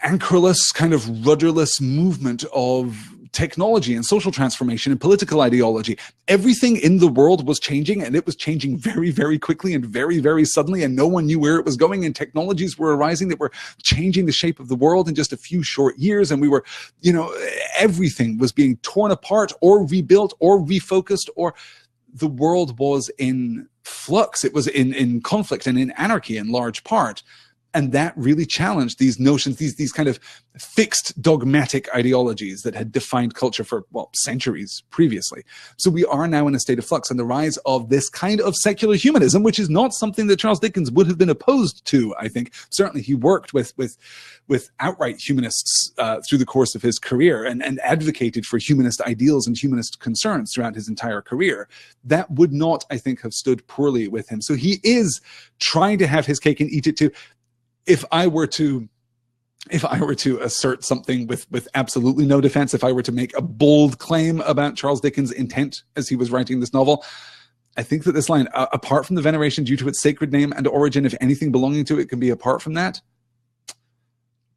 anchorless, kind of rudderless movement of technology and social transformation and political ideology. Everything in the world was changing, and it was changing very, very quickly and very, very suddenly, and no one knew where it was going, and technologies were arising that were changing the shape of the world in just a few short years, and we were, you know, everything was being torn apart or rebuilt or refocused, or the world was in flux. It was in conflict and in anarchy in large part. And that really challenged these notions, these kind of fixed dogmatic ideologies that had defined culture for, well, centuries previously. So we are now in a state of flux, and the rise of this kind of secular humanism, which is not something that Charles Dickens would have been opposed to, I think. Certainly he worked with outright humanists through the course of his career and advocated for humanist ideals and humanist concerns throughout his entire career. That would not, I think, have stood poorly with him. So he is trying to have his cake and eat it too. If I were to assert something with absolutely no defense, if I were to make a bold claim about Charles Dickens' intent as he was writing this novel, I think that this line, apart from the veneration due to its sacred name and origin, if anything belonging to it can be apart from that,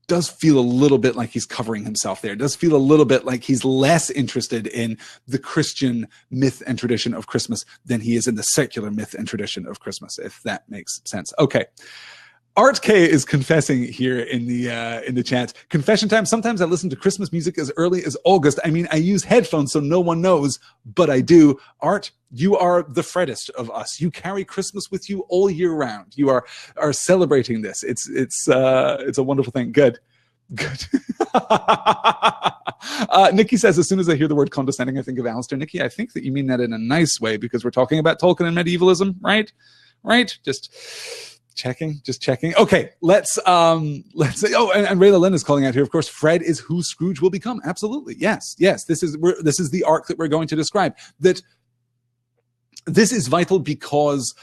does feel a little bit like he's covering himself there. It does feel a little bit like he's less interested in the Christian myth and tradition of Christmas than he is in the secular myth and tradition of Christmas, if that makes sense. Okay. Art K is confessing here in the chat. Confession time. Sometimes I listen to Christmas music as early as August. I mean, I use headphones so no one knows, but I do. Art, you are the Freddest of us. You carry Christmas with you all year round. You are celebrating this. It's a wonderful thing. Good. Nikki says, as soon as I hear the word condescending, I think of Alistair. Nikki, I think that you mean that in a nice way because we're talking about Tolkien and medievalism, right? Just checking. Okay, let's say, oh, and Rayla Lynn is calling out here. Of course, Fred is who Scrooge will become. Absolutely. Yes. This is the arc that we're going to describe. That this is vital because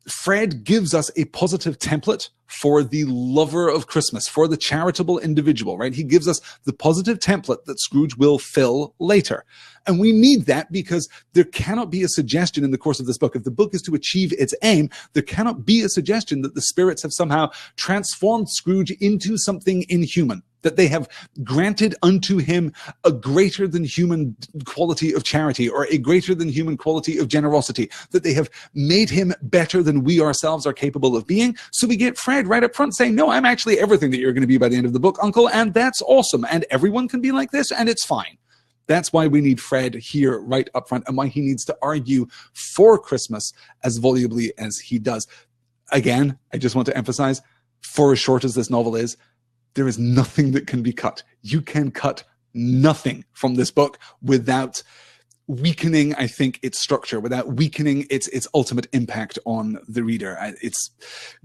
Fred gives us a positive template for the lover of Christmas, for the charitable individual, right? He gives us the positive template that Scrooge will fill later. And we need that because there cannot be a suggestion in the course of this book. If the book is to achieve its aim, there cannot be a suggestion that the spirits have somehow transformed Scrooge into something inhuman, that they have granted unto him a greater than human quality of charity or a greater than human quality of generosity, that they have made him better than we ourselves are capable of being. So we get Fred right up front saying, no, I'm actually everything that you're going to be by the end of the book, Uncle, and that's awesome. And everyone can be like this, and it's fine. That's why we need Fred here right up front and why he needs to argue for Christmas as volubly as he does. Again, I just want to emphasize, for as short as this novel is, there is nothing that can be cut. You can cut nothing from this book without weakening, I think, its structure, without weakening its ultimate impact on the reader. It's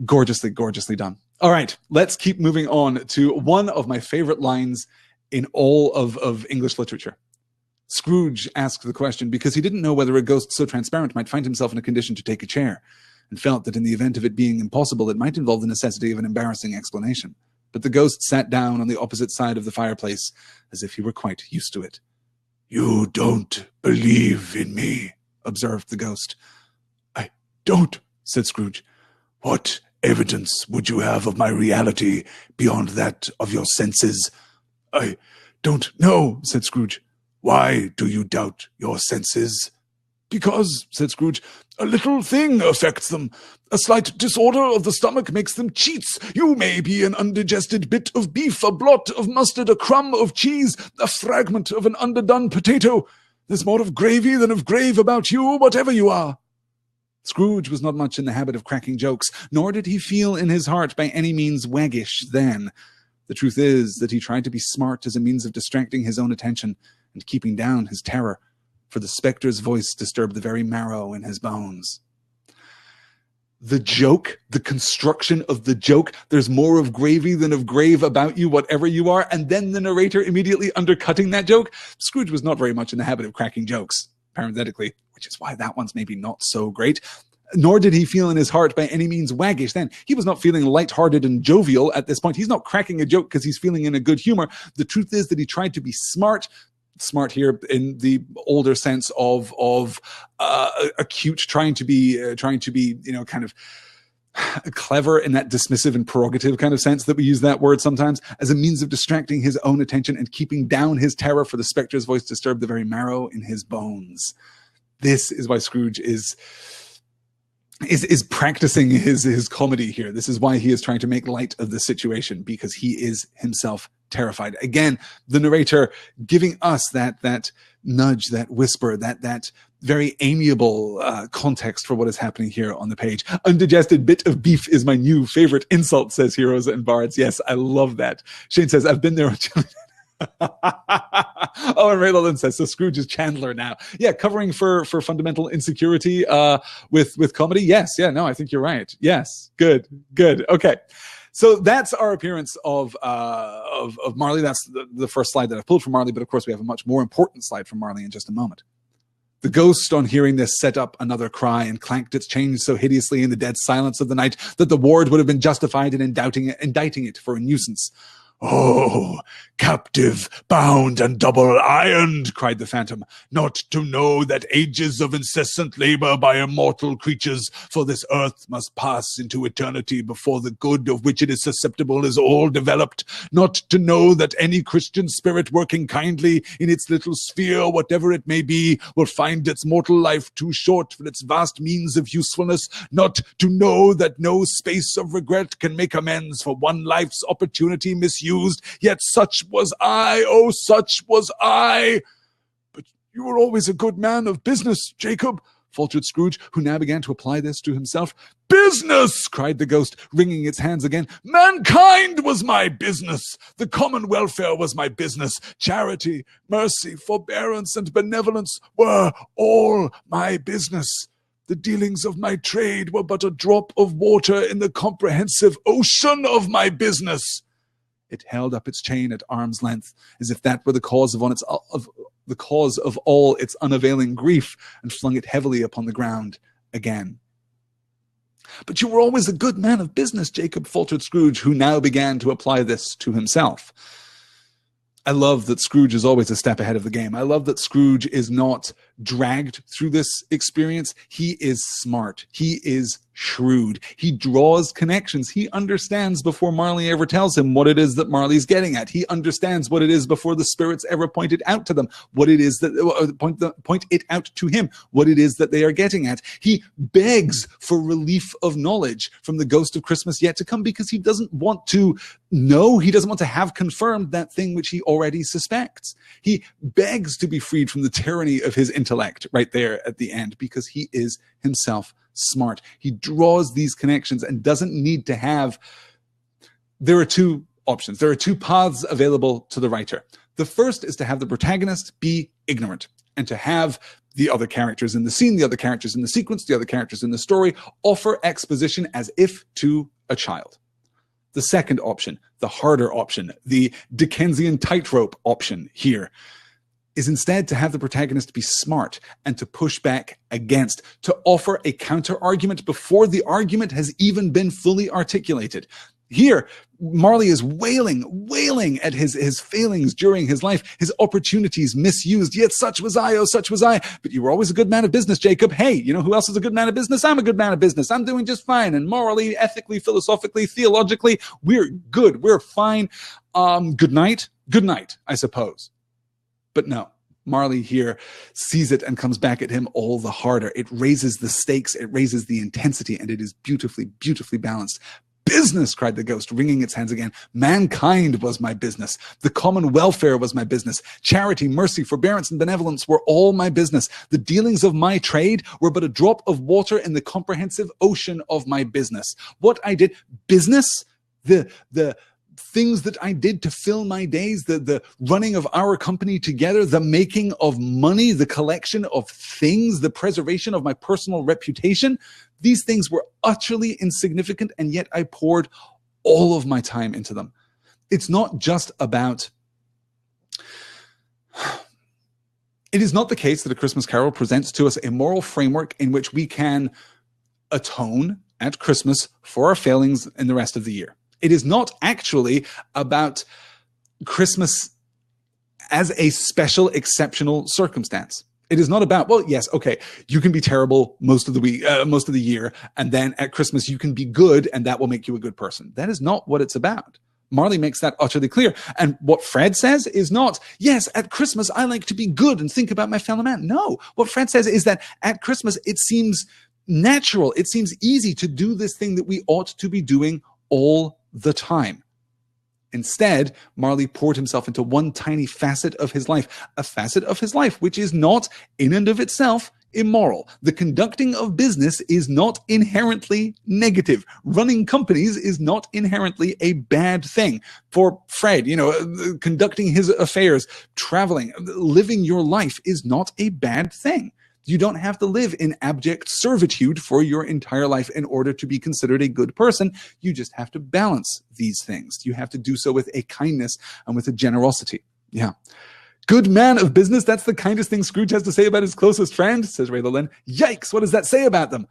gorgeously, gorgeously done. All right, let's keep moving on to one of my favorite lines in all of English literature. Scrooge asked the question because he didn't know whether a ghost so transparent might find himself in a condition to take a chair, and felt that in the event of it being impossible, it might involve the necessity of an embarrassing explanation. But the ghost sat down on the opposite side of the fireplace as if he were quite used to it. "You don't believe in me," observed the ghost. "I don't," said Scrooge. "What evidence would you have of my reality beyond that of your senses?" "I don't know," said Scrooge. "Why do you doubt your senses?" "Because," said Scrooge, "a little thing affects them. A slight disorder of the stomach makes them cheats. You may be an undigested bit of beef, a blot of mustard, a crumb of cheese, a fragment of an underdone potato. There's more of gravy than of grave about you, whatever you are." Scrooge was not much in the habit of cracking jokes, nor did he feel in his heart by any means waggish then. The truth is that he tried to be smart as a means of distracting his own attention and keeping down his terror, for the spectre's voice disturbed the very marrow in his bones. The joke, the construction of the joke, there's more of gravy than of grave about you, whatever you are, and then the narrator immediately undercutting that joke. Scrooge was not very much in the habit of cracking jokes, parenthetically, which is why that one's maybe not so great. Nor did he feel in his heart by any means waggish then. He was not feeling lighthearted and jovial at this point. He's not cracking a joke because he's feeling in a good humor. The truth is that he tried to be smart here in the older sense of acute, trying to be, kind of clever in that dismissive and prerogative kind of sense that we use that word sometimes, as a means of distracting his own attention and keeping down his terror, for the spectre's voice disturbed the very marrow in his bones. This is why Scrooge is practicing his comedy here. This is why he is trying to make light of the situation, because he is himself terrified. Again, the narrator giving us that nudge, that whisper, that very amiable context for what is happening here on the page. Undigested bit of beef is my new favorite insult, says Heroes and Bards. Yes, I love that. Shane says, I've been there on Oh, and Raylan says, so Scrooge is Chandler now. Yeah, covering for fundamental insecurity with comedy. Yes, yeah, no, I think you're right. Yes, good. Okay. So that's our appearance of Marley. That's the first slide that I pulled from Marley, but of course we have a much more important slide from Marley in just a moment. The ghost, on hearing this, set up another cry and clanked its chains so hideously in the dead silence of the night that the ward would have been justified in indicting it for a nuisance. "Oh, captive, bound, and double-ironed," cried the phantom, "not to know that ages of incessant labor by immortal creatures for this earth must pass into eternity before the good of which it is susceptible is all developed, not to know that any Christian spirit working kindly in its little sphere, whatever it may be, will find its mortal life too short for its vast means of usefulness, not to know that no space of regret can make amends for one life's opportunity misused. Yet such was I, oh, such was I." "But you were always a good man of business, Jacob," faltered Scrooge, who now began to apply this to himself. "Business!" cried the ghost, wringing its hands again. "Mankind was my business. The common welfare was my business. Charity, mercy, forbearance, and benevolence were all my business. The dealings of my trade were but a drop of water in the comprehensive ocean of my business." It held up its chain at arm's length, as if that were the cause of all its unavailing grief, and flung it heavily upon the ground again. "But you were always a good man of business, Jacob," faltered Scrooge, who now began to apply this to himself. I love that Scrooge is always a step ahead of the game. I love that Scrooge is not dragged through this experience. He is smart. He is shrewd. He draws connections. He understands before Marley ever tells him what it is that Marley's getting at. He understands what it is before the spirits ever point it out to them, what it is that point it out to him, what it is that they are getting at. He begs for relief of knowledge from the ghost of Christmas yet to come, because he doesn't want to know, he doesn't want to have confirmed that thing which he already suspects. He begs to be freed from the tyranny of his intellect right there at the end, because he is himself smart. He draws these connections and doesn't need to have... There are two options. There are two paths available to the writer. The first is to have the protagonist be ignorant, and to have the other characters in the scene, the other characters in the sequence, the other characters in the story offer exposition as if to a child. The second option, the harder option, the Dickensian tightrope option here, is instead to have the protagonist be smart and to push back against, to offer a counter-argument before the argument has even been fully articulated. Here, Marley is wailing at his failings during his life, his opportunities misused. "Yet such was I, oh, such was I. But you were always a good man of business, Jacob. Hey, you know who else is a good man of business? I'm a good man of business. I'm doing just fine. And morally, ethically, philosophically, theologically, we're good. We're fine. Good night, I suppose." But no, Marley here sees it and comes back at him all the harder. It raises the stakes, it raises the intensity, and it is beautifully, beautifully balanced. "Business!" cried the ghost, wringing its hands again. "Mankind was my business. The common welfare was my business. Charity, mercy, forbearance, and benevolence were all my business. The dealings of my trade were but a drop of water in the comprehensive ocean of my business." What I did, business, the things that I did to fill my days, the running of our company together, the making of money, the collection of things, the preservation of my personal reputation, these things were utterly insignificant, and yet I poured all of my time into them. It's not just about... It is not the case that A Christmas Carol presents to us a moral framework in which we can atone at Christmas for our failings in the rest of the year. It is not actually about Christmas as a special, exceptional circumstance. It is not about, well, yes, okay, you can be terrible most of the week, most of the year, and then at Christmas you can be good, and that will make you a good person. That is not what it's about. Marley makes that utterly clear. And what Fred says is not, yes, at Christmas I like to be good and think about my fellow man. No, what Fred says is that at Christmas it seems natural, it seems easy to do this thing that we ought to be doing all the time. Instead, Marley poured himself into one tiny facet of his life, a facet of his life which is not, in and of itself, immoral. The conducting of business is not inherently negative. Running companies is not inherently a bad thing. For Fred, conducting his affairs, traveling, living your life is not a bad thing. You don't have to live in abject servitude for your entire life in order to be considered a good person. You just have to balance these things. You have to do so with a kindness and with a generosity. Yeah. Good man of business. That's the kindest thing Scrooge has to say about his closest friend, says Rayla Lynn. Yikes. What does that say about them?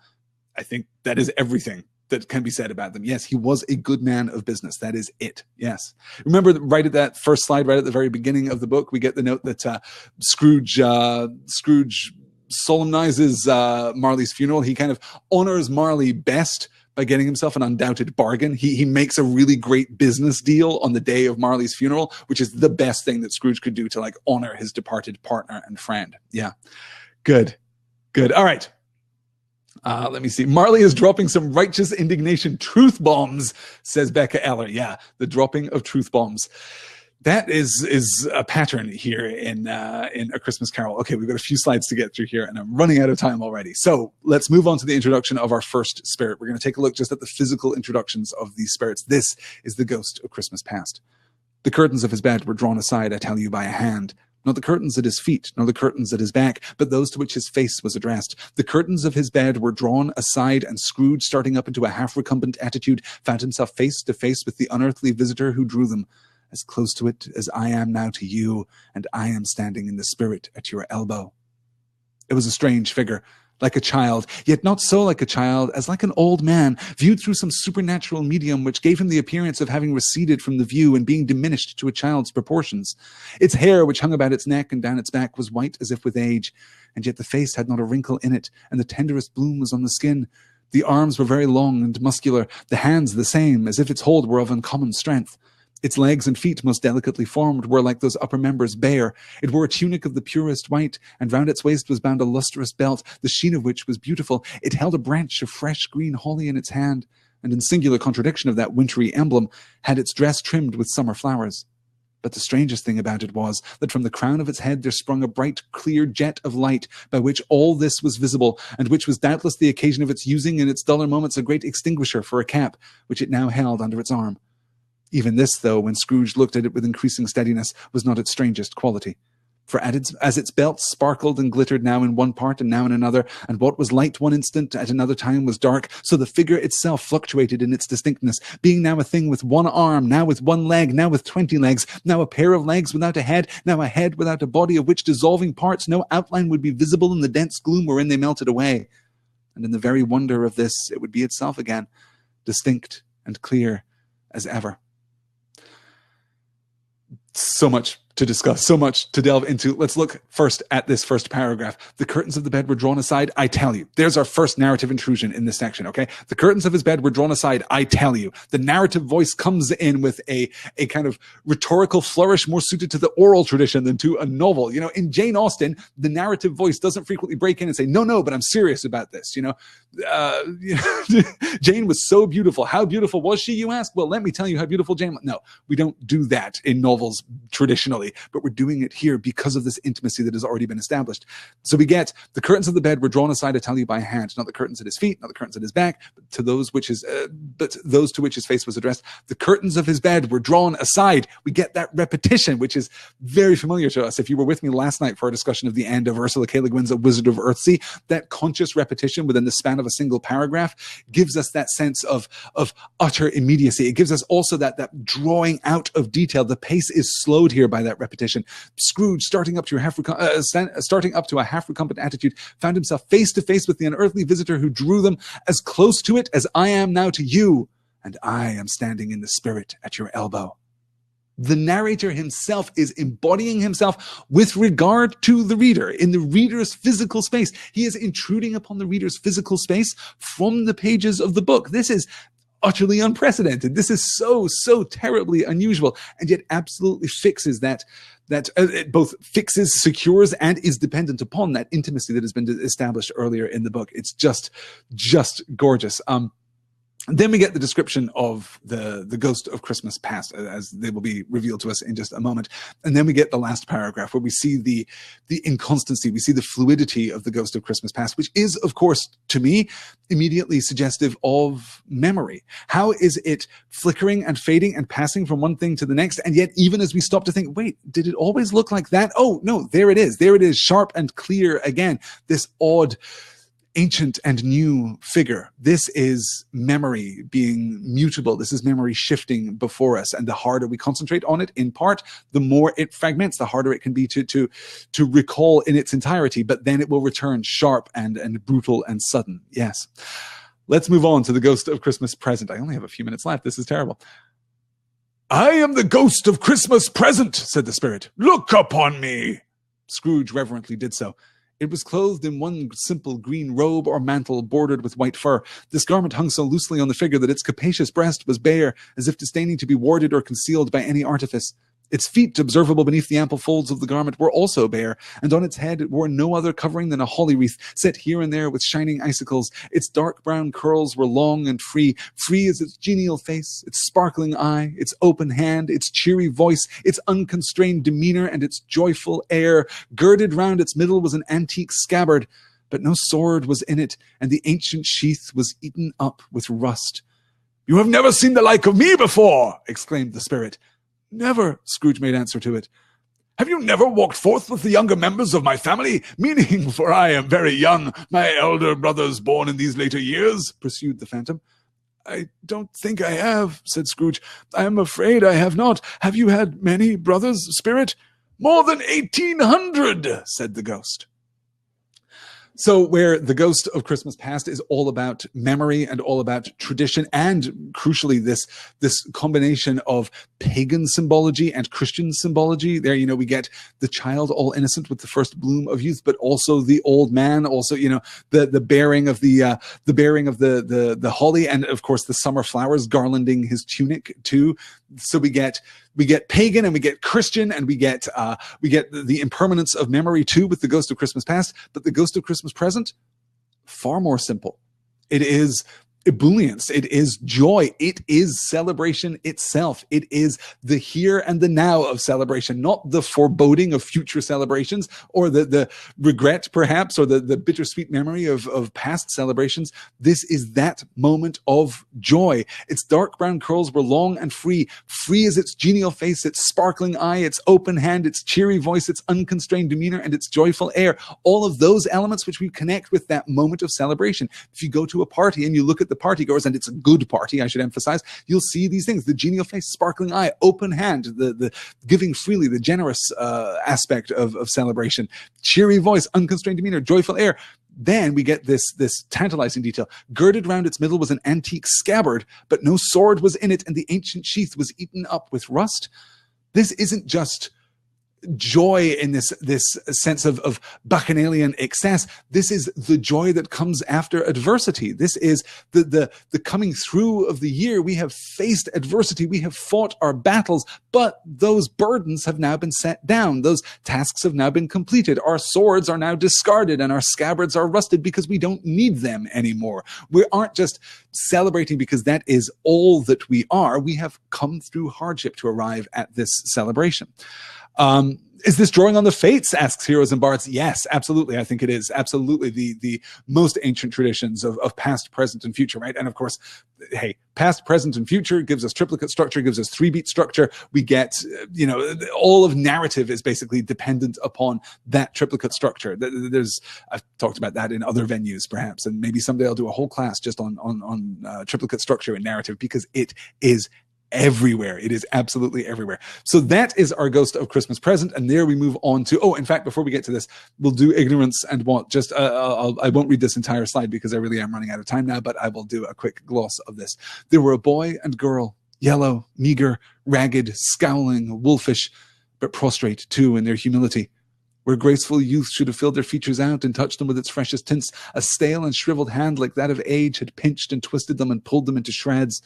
I think that is everything that can be said about them. Yes, he was a good man of business. That is it. Yes. Remember right at that first slide, right at the very beginning of the book, we get the note that Scrooge solemnizes Marley's funeral. He kind of honors Marley best by getting himself an undoubted bargain. He makes a really great business deal on the day of Marley's funeral, which is the best thing that Scrooge could do to honor his departed partner and friend. Yeah. Good. All right. Let me see. Marley is dropping some righteous indignation truth bombs, says Becca Eller. Yeah, the dropping of truth bombs. That is a pattern here in A Christmas Carol. Okay, we've got a few slides to get through here, and I'm running out of time already. So let's move on to the introduction of our first spirit. We're going to take a look just at the physical introductions of these spirits. This is the ghost of Christmas past. The curtains of his bed were drawn aside, I tell you, by a hand. Not the curtains at his feet, nor the curtains at his back, but those to which his face was addressed. The curtains of his bed were drawn aside, and Scrooge, starting up into a half-recumbent attitude, found himself face to face with the unearthly visitor who drew them. As close to it as I am now to you, and I am standing in the spirit at your elbow. It was a strange figure, like a child, yet not so like a child as like an old man, viewed through some supernatural medium which gave him the appearance of having receded from the view and being diminished to a child's proportions. Its hair, which hung about its neck and down its back, was white as if with age, and yet the face had not a wrinkle in it, and the tenderest bloom was on the skin. The arms were very long and muscular, the hands the same, as if its hold were of uncommon strength. Its legs and feet, most delicately formed, were like those upper members bare. It wore a tunic of the purest white, and round its waist was bound a lustrous belt, the sheen of which was beautiful. It held a branch of fresh green holly in its hand, and in singular contradiction of that wintry emblem, had its dress trimmed with summer flowers. But the strangest thing about it was that from the crown of its head there sprung a bright, clear jet of light, by which all this was visible, and which was doubtless the occasion of its using in its duller moments a great extinguisher for a cap, which it now held under its arm. Even this, though, when Scrooge looked at it with increasing steadiness, was not its strangest quality. For as its belt sparkled and glittered now in one part and now in another, and what was light one instant at another time was dark, so the figure itself fluctuated in its distinctness, being now a thing with one arm, now with one leg, now with 20 legs, now a pair of legs without a head, now a head without a body, of which dissolving parts no outline would be visible in the dense gloom wherein they melted away. And in the very wonder of this, it would be itself again, distinct and clear as ever. So much to discuss, so much to delve into. Let's look first at this first paragraph. The curtains of the bed were drawn aside, I tell you. There's our first narrative intrusion in this section, okay? The curtains of his bed were drawn aside, I tell you. The narrative voice comes in with a kind of rhetorical flourish more suited to the oral tradition than to a novel. In Jane Austen, the narrative voice doesn't frequently break in and say, no, but I'm serious about this. Jane was so beautiful. How beautiful was she, you ask? Well, let me tell you how beautiful Jane was. No, we don't do that in novels traditionally. normally, but we're doing it here because of this intimacy that has already been established. So we get the curtains of the bed were drawn aside to tell you by hand, not the curtains at his feet, not the curtains at his back, but those to which his face was addressed. The curtains of his bed were drawn aside. We get that repetition, which is very familiar to us. If you were with me last night for our discussion of the end of Ursula K. Le Guin's A Wizard of Earthsea, that conscious repetition within the span of a single paragraph gives us that sense of utter immediacy. It gives us also that drawing out of detail. The pace is slowed here by that repetition. Scrooge, starting up to a half recumbent attitude, found himself face to face with the unearthly visitor who drew them as close to it as I am now to you, and I am standing in the spirit at your elbow. The narrator himself is embodying himself with regard to the reader in the reader's physical space. He is intruding upon the reader's physical space from the pages of the book. This is utterly unprecedented. This is so terribly unusual, and yet absolutely fixes it both fixes, secures, and is dependent upon that intimacy that has been established earlier in the book. It's just gorgeous. Then we get the description of the ghost of Christmas past, as they will be revealed to us in just a moment. And then we get the last paragraph where we see the inconstancy, we see the fluidity of the ghost of Christmas past, which is, of course, to me, immediately suggestive of memory. How is it flickering and fading and passing from one thing to the next? And yet, even as we stop to think, wait, did it always look like that? Oh, no, there it is. There it is, sharp and clear again. This odd, ancient and new figure. This is memory being mutable. This is memory shifting before us. And the harder we concentrate on it, in part, the more it fragments, the harder it can be to recall in its entirety. But then it will return sharp and brutal and sudden. Yes. Let's move on to the ghost of Christmas present. I only have a few minutes left. This is terrible. I am the ghost of Christmas present, said the spirit. Look upon me. Scrooge reverently did so. It was clothed in one simple green robe or mantle bordered with white fur. This garment hung so loosely on the figure that its capacious breast was bare, as if disdaining to be warded or concealed by any artifice. Its feet, observable beneath the ample folds of the garment, were also bare, and on its head it wore no other covering than a holly wreath, set here and there with shining icicles. Its dark brown curls were long and free as its genial face, its sparkling eye, its open hand, its cheery voice, its unconstrained demeanor, and its joyful air. Girded round its middle was an antique scabbard, but no sword was in it, and the ancient sheath was eaten up with rust. You have never seen the like of me before, exclaimed the spirit. Never, Scrooge made answer to it. Have you never walked forth with the younger members of my family? Meaning, for I am very young, my elder brothers born in these later years, pursued the phantom. I don't think I have, said Scrooge. I am afraid I have not. Have you had many brothers, spirit? More than 1,800, said the ghost. So where the ghost of Christmas past is all about memory and all about tradition, and crucially this combination of pagan symbology and Christian symbology. There, we get the child all innocent with the first bloom of youth, but also the old man, also, the bearing of the holly, and of course the summer flowers garlanding his tunic too. So we get pagan and we get Christian, and we get the impermanence of memory too with the ghost of Christmas past. But the ghost of Christmas present, far more simple. It is ebullience. It is joy. It is celebration itself. It is the here and the now of celebration, not the foreboding of future celebrations or the regret, perhaps, or the bittersweet memory of past celebrations. This is that moment of joy. Its dark brown curls were long and free as its genial face, its sparkling eye, its open hand, its cheery voice, its unconstrained demeanor, and its joyful air. All of those elements which we connect with that moment of celebration. If you go to a party and you look at the partygoers, and it's a good party, I should emphasize, you'll see these things: the genial face, sparkling eye, open hand, the giving freely, the generous aspect of celebration, cheery voice, unconstrained demeanor, joyful air. Then we get this tantalizing detail. Girded round its middle was an antique scabbard, but no sword was in it, and the ancient sheath was eaten up with rust. This isn't just joy in this sense of bacchanalian excess. This is the joy that comes after adversity. This is the coming through of the year. We have faced adversity. We have fought our battles, but those burdens have now been set down. Those tasks have now been completed. Our swords are now discarded and our scabbards are rusted because we don't need them anymore. We aren't just celebrating because that is all that we are. We have come through hardship to arrive at this celebration. Is this drawing on the fates, asks Heroes and Bards? Yes, absolutely. I think it is. Absolutely. The most ancient traditions of past, present, and future, right? And of course, hey, past, present, and future gives us triplicate structure, gives us 3-beat structure. We get, all of narrative is basically dependent upon that triplicate structure. I've talked about that in other venues, perhaps, and maybe someday I'll do a whole class just on triplicate structure and narrative, because it is everywhere. It is absolutely everywhere. So that is our Ghost of Christmas Present, and there we move on to, in fact, before we get to this, we'll do ignorance and want. Just I won't read this entire slide because I really am running out of time now, but I will do a quick gloss of this. There were a boy and girl, yellow, meager, ragged, scowling, wolfish, but prostrate too in their humility. Where graceful youth should have filled their features out and touched them with its freshest tints, a stale and shriveled hand like that of age had pinched and twisted them and pulled them into shreds.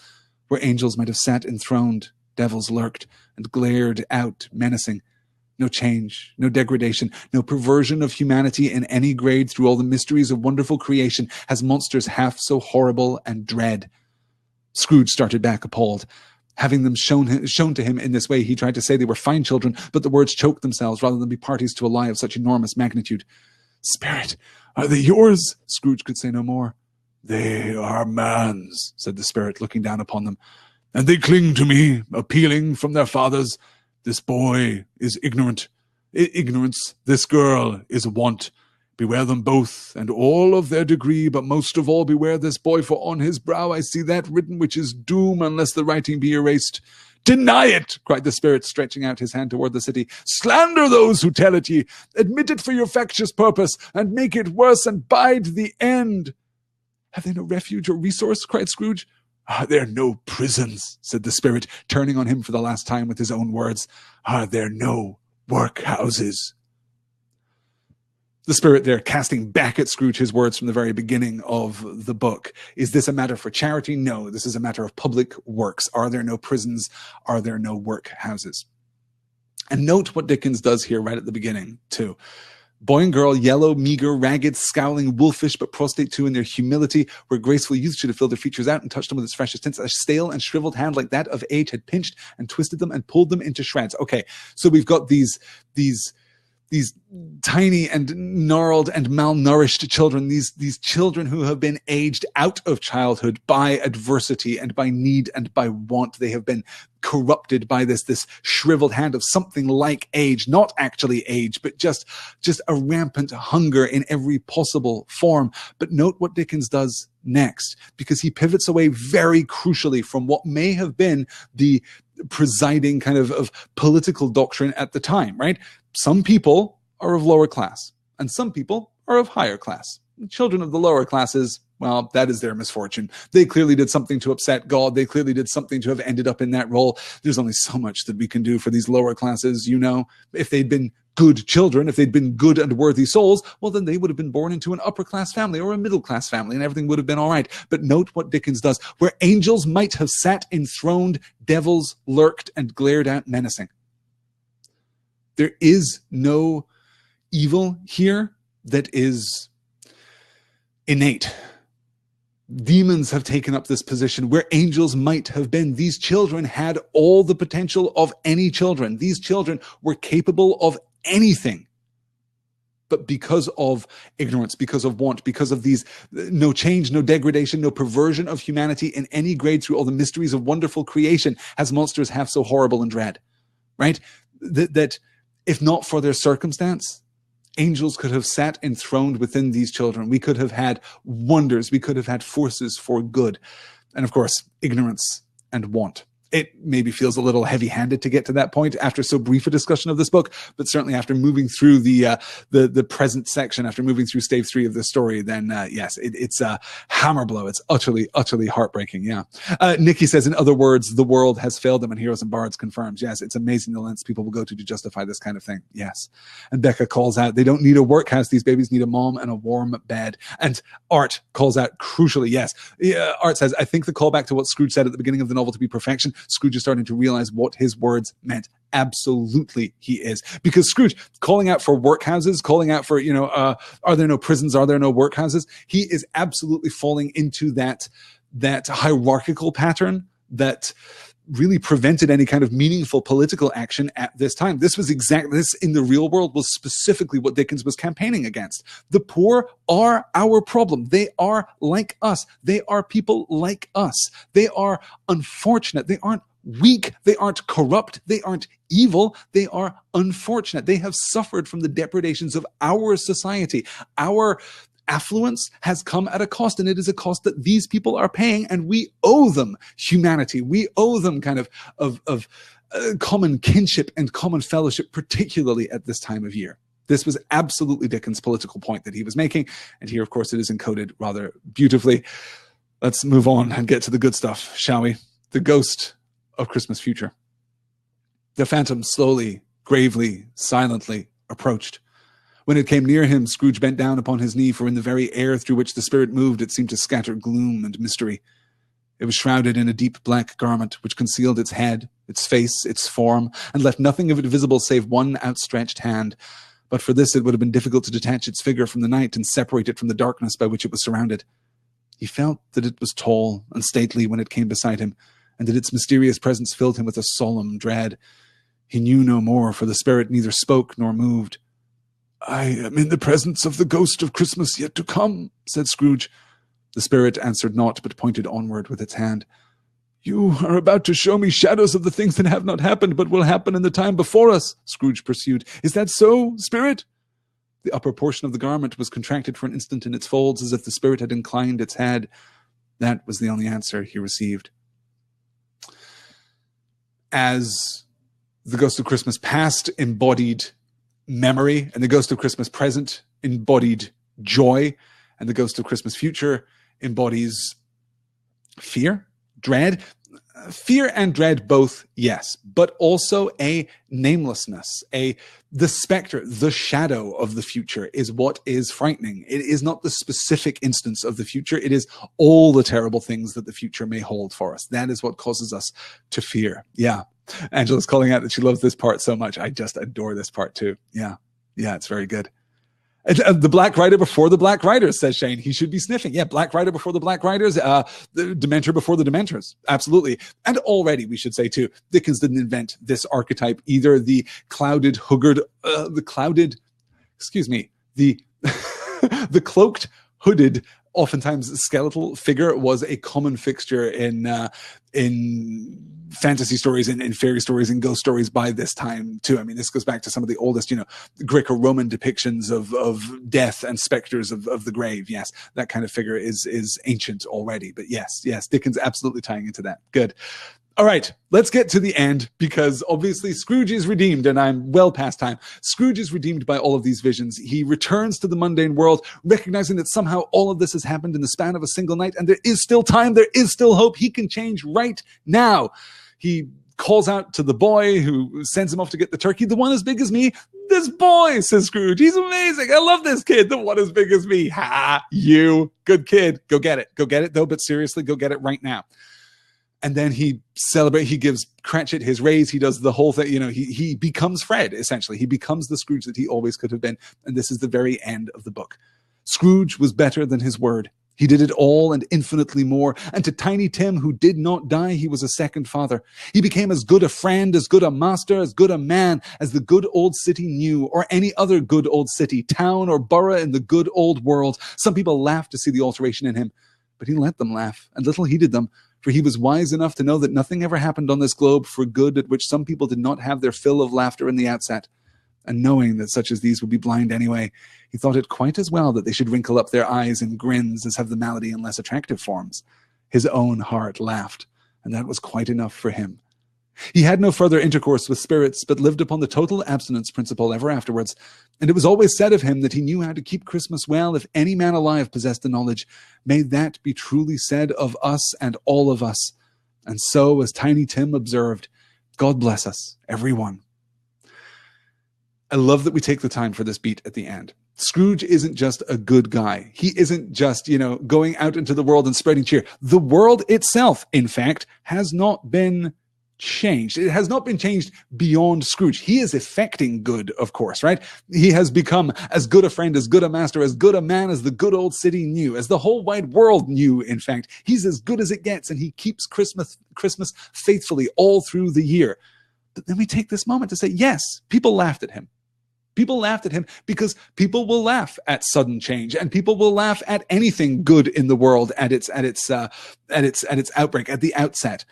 Where angels might have sat enthroned, devils lurked and glared out menacing. No change, no degradation, no perversion of humanity in any grade through all the mysteries of wonderful creation has monsters half so horrible and dread. Scrooge started back appalled. Having them shown to him in this way, he tried to say they were fine children, but the words choked themselves rather than be parties to a lie of such enormous magnitude. Spirit, are they yours? Scrooge could say no more. They are man's, said the spirit, looking down upon them, and they cling to me, appealing from their fathers. This boy is ignorant. Ignorance, this girl is want. Beware them both, and all of their degree, but most of all beware this boy, for on his brow I see that written which is doom, unless the writing be erased. Deny it, cried the spirit, stretching out his hand toward the city. Slander those who tell it ye. Admit it for your factious purpose, and make it worse, and bide the end. Have they no refuge or resource? Cried Scrooge. Are there no prisons? Said the spirit, turning on him for the last time with his own words. Are there no workhouses? The spirit there casting back at Scrooge his words from the very beginning of the book. Is this a matter for charity? No, this is a matter of public works. Are there no prisons? Are there no workhouses? And note what Dickens does here right at the beginning, too. Boy and girl, yellow, meager, ragged, scowling, wolfish, but prostrate too in their humility, where graceful youth should have filled their features out and touched them with its freshest tints. A stale and shriveled hand like that of age had pinched and twisted them and pulled them into shreds. Okay, so we've got these tiny and gnarled and malnourished children, these children who have been aged out of childhood by adversity and by need and by want. They have been corrupted by this shriveled hand of something like age, not actually age, but just a rampant hunger in every possible form. But note what Dickens does next, because he pivots away very crucially from what may have been the presiding kind of political doctrine at the time, right? Some people are of lower class and some people are of higher class. The children of the lower classes, well, that is their misfortune. They clearly did something to upset God. They clearly did something to have ended up in that role. There's only so much that we can do for these lower classes, you know. If they'd been good children, if they'd been good and worthy souls, well, then they would have been born into an upper class family or a middle class family and everything would have been all right. But note what Dickens does. Where angels might have sat enthroned, devils lurked and glared out menacing. There is no evil here that is innate. Demons have taken up this position where angels might have been. These children had all the potential of any children. These children were capable of anything. But because of ignorance, because of want, because of these no change, no degradation, no perversion of humanity in any grade through all the mysteries of wonderful creation, has monsters half so horrible and dread, right? That if not for their circumstance, angels could have sat enthroned within these children. We could have had wonders. We could have had forces for good. And of course, ignorance and want. It maybe feels a little heavy-handed to get to that point after so brief a discussion of this book, but certainly after moving through the present section, after moving through stave 3 of the story, then yes, it's a hammer blow. It's utterly heartbreaking. Yeah. Nikki says, in other words, the world has failed them, and Heroes and Bards confirms. Yes, it's amazing the lengths people will go to justify this kind of thing. Yes. And Becca calls out, they don't need a workhouse. These babies need a mom and a warm bed. And Art calls out crucially, yes. Art says, I think the callback to what Scrooge said at the beginning of the novel to be perfection, Scrooge is starting to realize what his words meant. Absolutely he is. Because Scrooge, calling out for workhouses, calling out for, are there no prisons, are there no workhouses? He is absolutely falling into that hierarchical pattern that really prevented any kind of meaningful political action at this time. This was exactly this in the real world was specifically what Dickens was campaigning against. The poor are our problem. They are like us. They are people like us. They are unfortunate. They aren't weak. They aren't corrupt. They aren't evil. They are unfortunate. They have suffered from the depredations of our society. Our affluence has come at a cost, and it is a cost that these people are paying, and we owe them humanity. We owe them kind of common kinship and common fellowship, particularly at this time of year. This was absolutely Dickens' political point that he was making, and here, of course, it is encoded rather beautifully. Let's move on and get to the good stuff, shall we? The ghost of Christmas future. The phantom slowly, gravely, silently approached. When it came near him, Scrooge bent down upon his knee, for in the very air through which the spirit moved, it seemed to scatter gloom and mystery. It was shrouded in a deep black garment, which concealed its head, its face, its form, and left nothing of it visible save one outstretched hand. But for this, it would have been difficult to detach its figure from the night and separate it from the darkness by which it was surrounded. He felt that it was tall and stately when it came beside him, and that its mysterious presence filled him with a solemn dread. He knew no more, for the spirit neither spoke nor moved. "I am in the presence of the ghost of Christmas yet to come," said Scrooge. The spirit answered not, but pointed onward with its hand. "You are about to show me shadows of the things that have not happened, but will happen in the time before us," Scrooge pursued. "Is that so, spirit?" The upper portion of the garment was contracted for an instant in its folds, as if the spirit had inclined its head. That was the only answer he received. As the ghost of Christmas past embodied memory, and the ghost of Christmas present embodied joy, and the ghost of Christmas future embodies fear, dread. Fear and dread both, yes, but also a namelessness, the specter, the shadow of the future is what is frightening. It is not the specific instance of the future. It is all the terrible things that the future may hold for us. That is what causes us to fear. Yeah. Angela's calling out that she loves this part so much. I just adore this part too. Yeah. Yeah, it's very good. The Black Rider before the Black Riders, says Shane. He should be sniffing. Yeah, Black Rider before the Black Riders, the Dementor before the Dementors. Absolutely. And already, we should say too, Dickens didn't invent this archetype either. The clouded, the cloaked, hooded, oftentimes skeletal figure was a common fixture in fantasy stories and in fairy stories and ghost stories by this time too. I mean, this goes back to some of the oldest, Greco-Roman depictions of death and specters of the grave. Yes, that kind of figure is ancient already. But yes, Dickens absolutely tying into that. Good. All right, let's get to the end, because obviously Scrooge is redeemed, and I'm well past time. Scrooge is redeemed by all of these visions. He returns to the mundane world, recognizing that somehow all of this has happened in the span of a single night, and there is still time, there is still hope. He can change right now. He calls out to the boy who sends him off to get the turkey. "The one as big as me?" "This boy," says Scrooge. "He's amazing. I love this kid." "The one as big as me." "Ha, you. Good kid. Go get it. Go get it, though, but seriously, go get it right now." And then he gives Cratchit his raise. He does the whole thing. He becomes Fred, essentially. He becomes the Scrooge that he always could have been. And this is the very end of the book. Scrooge was better than his word. He did it all and infinitely more. And to Tiny Tim, who did not die, he was a second father. He became as good a friend, as good a master, as good a man as the good old city knew, or any other good old city, town, or borough in the good old world. Some people laughed to see the alteration in him, but he let them laugh, and little heeded them. For he was wise enough to know that nothing ever happened on this globe for good at which some people did not have their fill of laughter in the outset. And knowing that such as these would be blind anyway, he thought it quite as well that they should wrinkle up their eyes in grins as have the malady in less attractive forms. His own heart laughed, and that was quite enough for him. He had no further intercourse with spirits, but lived upon the total abstinence principle ever afterwards. And it was always said of him that he knew how to keep Christmas well. If any man alive possessed the knowledge, may that be truly said of us and all of us. And so, as Tiny Tim observed, God bless us, every one. I love that we take the time for this beat at the end. Scrooge isn't just a good guy. He isn't just, going out into the world and spreading cheer. The world itself, in fact, has not been changed. It has not been changed beyond Scrooge. He is effecting good, of course, right? He has become as good a friend, as good a master, as good a man as the good old city knew, as the whole wide world knew, in fact. He's as good as it gets, and he keeps Christmas faithfully all through the year. But then we take this moment to say, yes, people laughed at him. People laughed at him because people will laugh at sudden change, and people will laugh at anything good in the world at its outbreak, at the outset.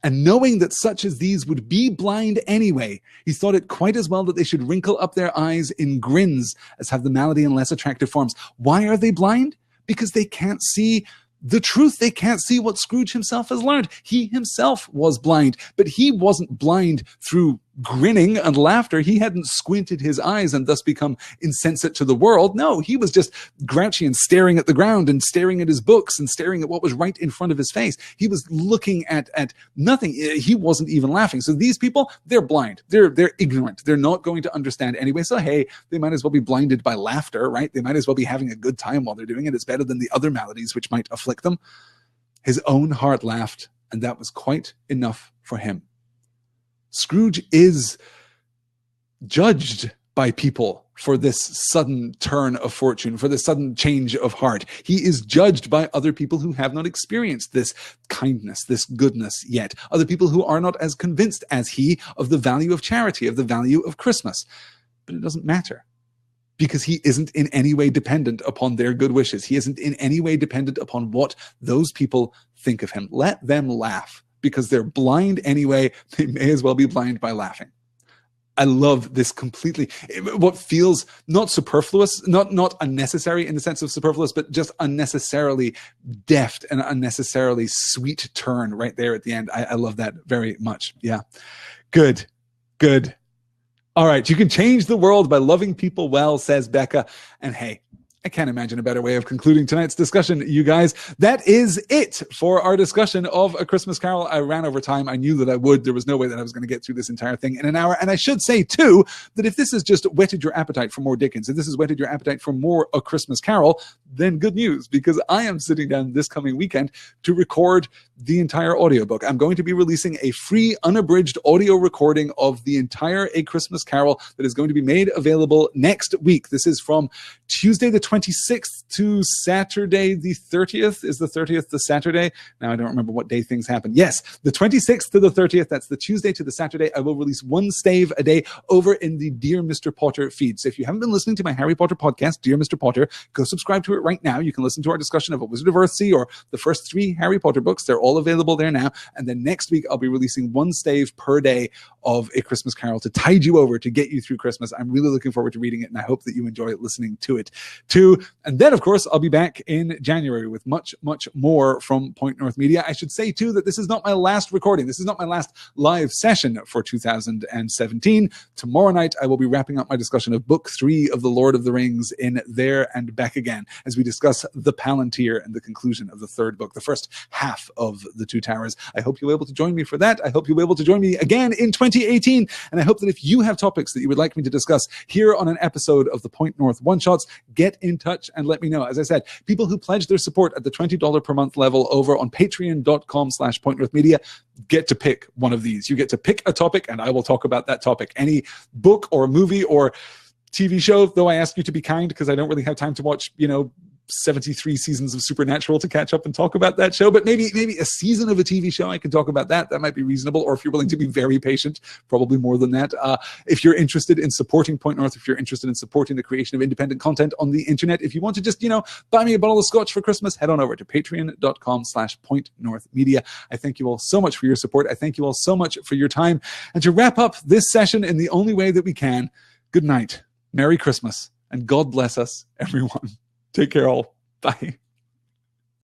And knowing that such as these would be blind anyway, he thought it quite as well that they should wrinkle up their eyes in grins as have the malady in less attractive forms. Why are they blind? Because they can't see the truth. They can't see what Scrooge himself has learned. He himself was blind, but he wasn't blind through grinning and laughter. He hadn't squinted his eyes and thus become insensate to the world. No, he was just grouchy and staring at the ground and staring at his books and staring at what was right in front of his face. He was looking at nothing. He wasn't even laughing. So these people, they're blind. They're ignorant. They're not going to understand anyway. So hey, they might as well be blinded by laughter, right? They might as well be having a good time while they're doing it. It's better than the other maladies which might afflict them. His own heart laughed, and that was quite enough for him. Scrooge is judged by people for this sudden turn of fortune, for this sudden change of heart. He is judged by other people who have not experienced this kindness, this goodness yet. Other people who are not as convinced as he of the value of charity, of the value of Christmas. But it doesn't matter, because he isn't in any way dependent upon their good wishes. He isn't in any way dependent upon what those people think of him. Let them laugh. Because they're blind anyway, they may as well be blind by laughing. I love this completely. What feels not superfluous, not unnecessary in the sense of superfluous, but just unnecessarily deft and unnecessarily sweet turn right there at the end. I love that very much. Yeah. Good. All right. You can change the world by loving people well, says Becca. And hey, I can't imagine a better way of concluding tonight's discussion, you guys. That is it for our discussion of A Christmas Carol. I ran over time. I knew that I would. There was no way that I was going to get through this entire thing in an hour. And I should say, too, that if this has just whetted your appetite for more Dickens, if this has whetted your appetite for more A Christmas Carol, then good news, because I am sitting down this coming weekend to record the entire audiobook. I'm going to be releasing a free, unabridged audio recording of the entire A Christmas Carol that is going to be made available next week. This is from Tuesday the 26th to Saturday the 30th. Is the 30th the Saturday? Now I don't remember what day things happen. Yes, the 26th to the 30th. That's the Tuesday to the Saturday. I will release one stave a day over in the Dear Mr. Potter feed. So if you haven't been listening to my Harry Potter podcast, Dear Mr. Potter, go subscribe to it right now. You can listen to our discussion of A Wizard of Earthsea or the first 3 Harry Potter books. They're all available there now. And then next week, I'll be releasing one stave per day of A Christmas Carol to tide you over, to get you through Christmas. I'm really looking forward to reading it, and I hope that you enjoy listening to it too. And then, of course, I'll be back in January with much, much more from Point North Media. I should say, too, that this is not my last recording. This is not my last live session for 2017. Tomorrow night, I will be wrapping up my discussion of Book 3 of The Lord of the Rings in There and Back Again, as we discuss the Palantir and the conclusion of the 3rd book, the first half of The Two Towers. I hope you'll be able to join me for that. I hope you'll be able to join me again in 2018. And I hope that if you have topics that you would like me to discuss here on an episode of the Point North One Shots, get in touch and let me know. As I said, people who pledge their support at the $20 per month level over on patreon.com/pointnorthmedia get to pick one of these. You get to pick a topic, and I will talk about that topic. Any book or movie or TV show, though I ask you to be kind because I don't really have time to watch, 73 seasons of Supernatural to catch up and talk about that show, but maybe a season of a TV show, I can talk about that. That might be reasonable. Or if you're willing to be very patient, probably more than that. If you're interested in supporting Point North, if you're interested in supporting the creation of independent content on the internet, if you want to just, buy me a bottle of scotch for Christmas, head on over to patreon.com/pointnorthmedia. I thank you all so much for your support. I thank you all so much for your time. And to wrap up this session in the only way that we can, good night, Merry Christmas, and God bless us, everyone. Take care all. Bye.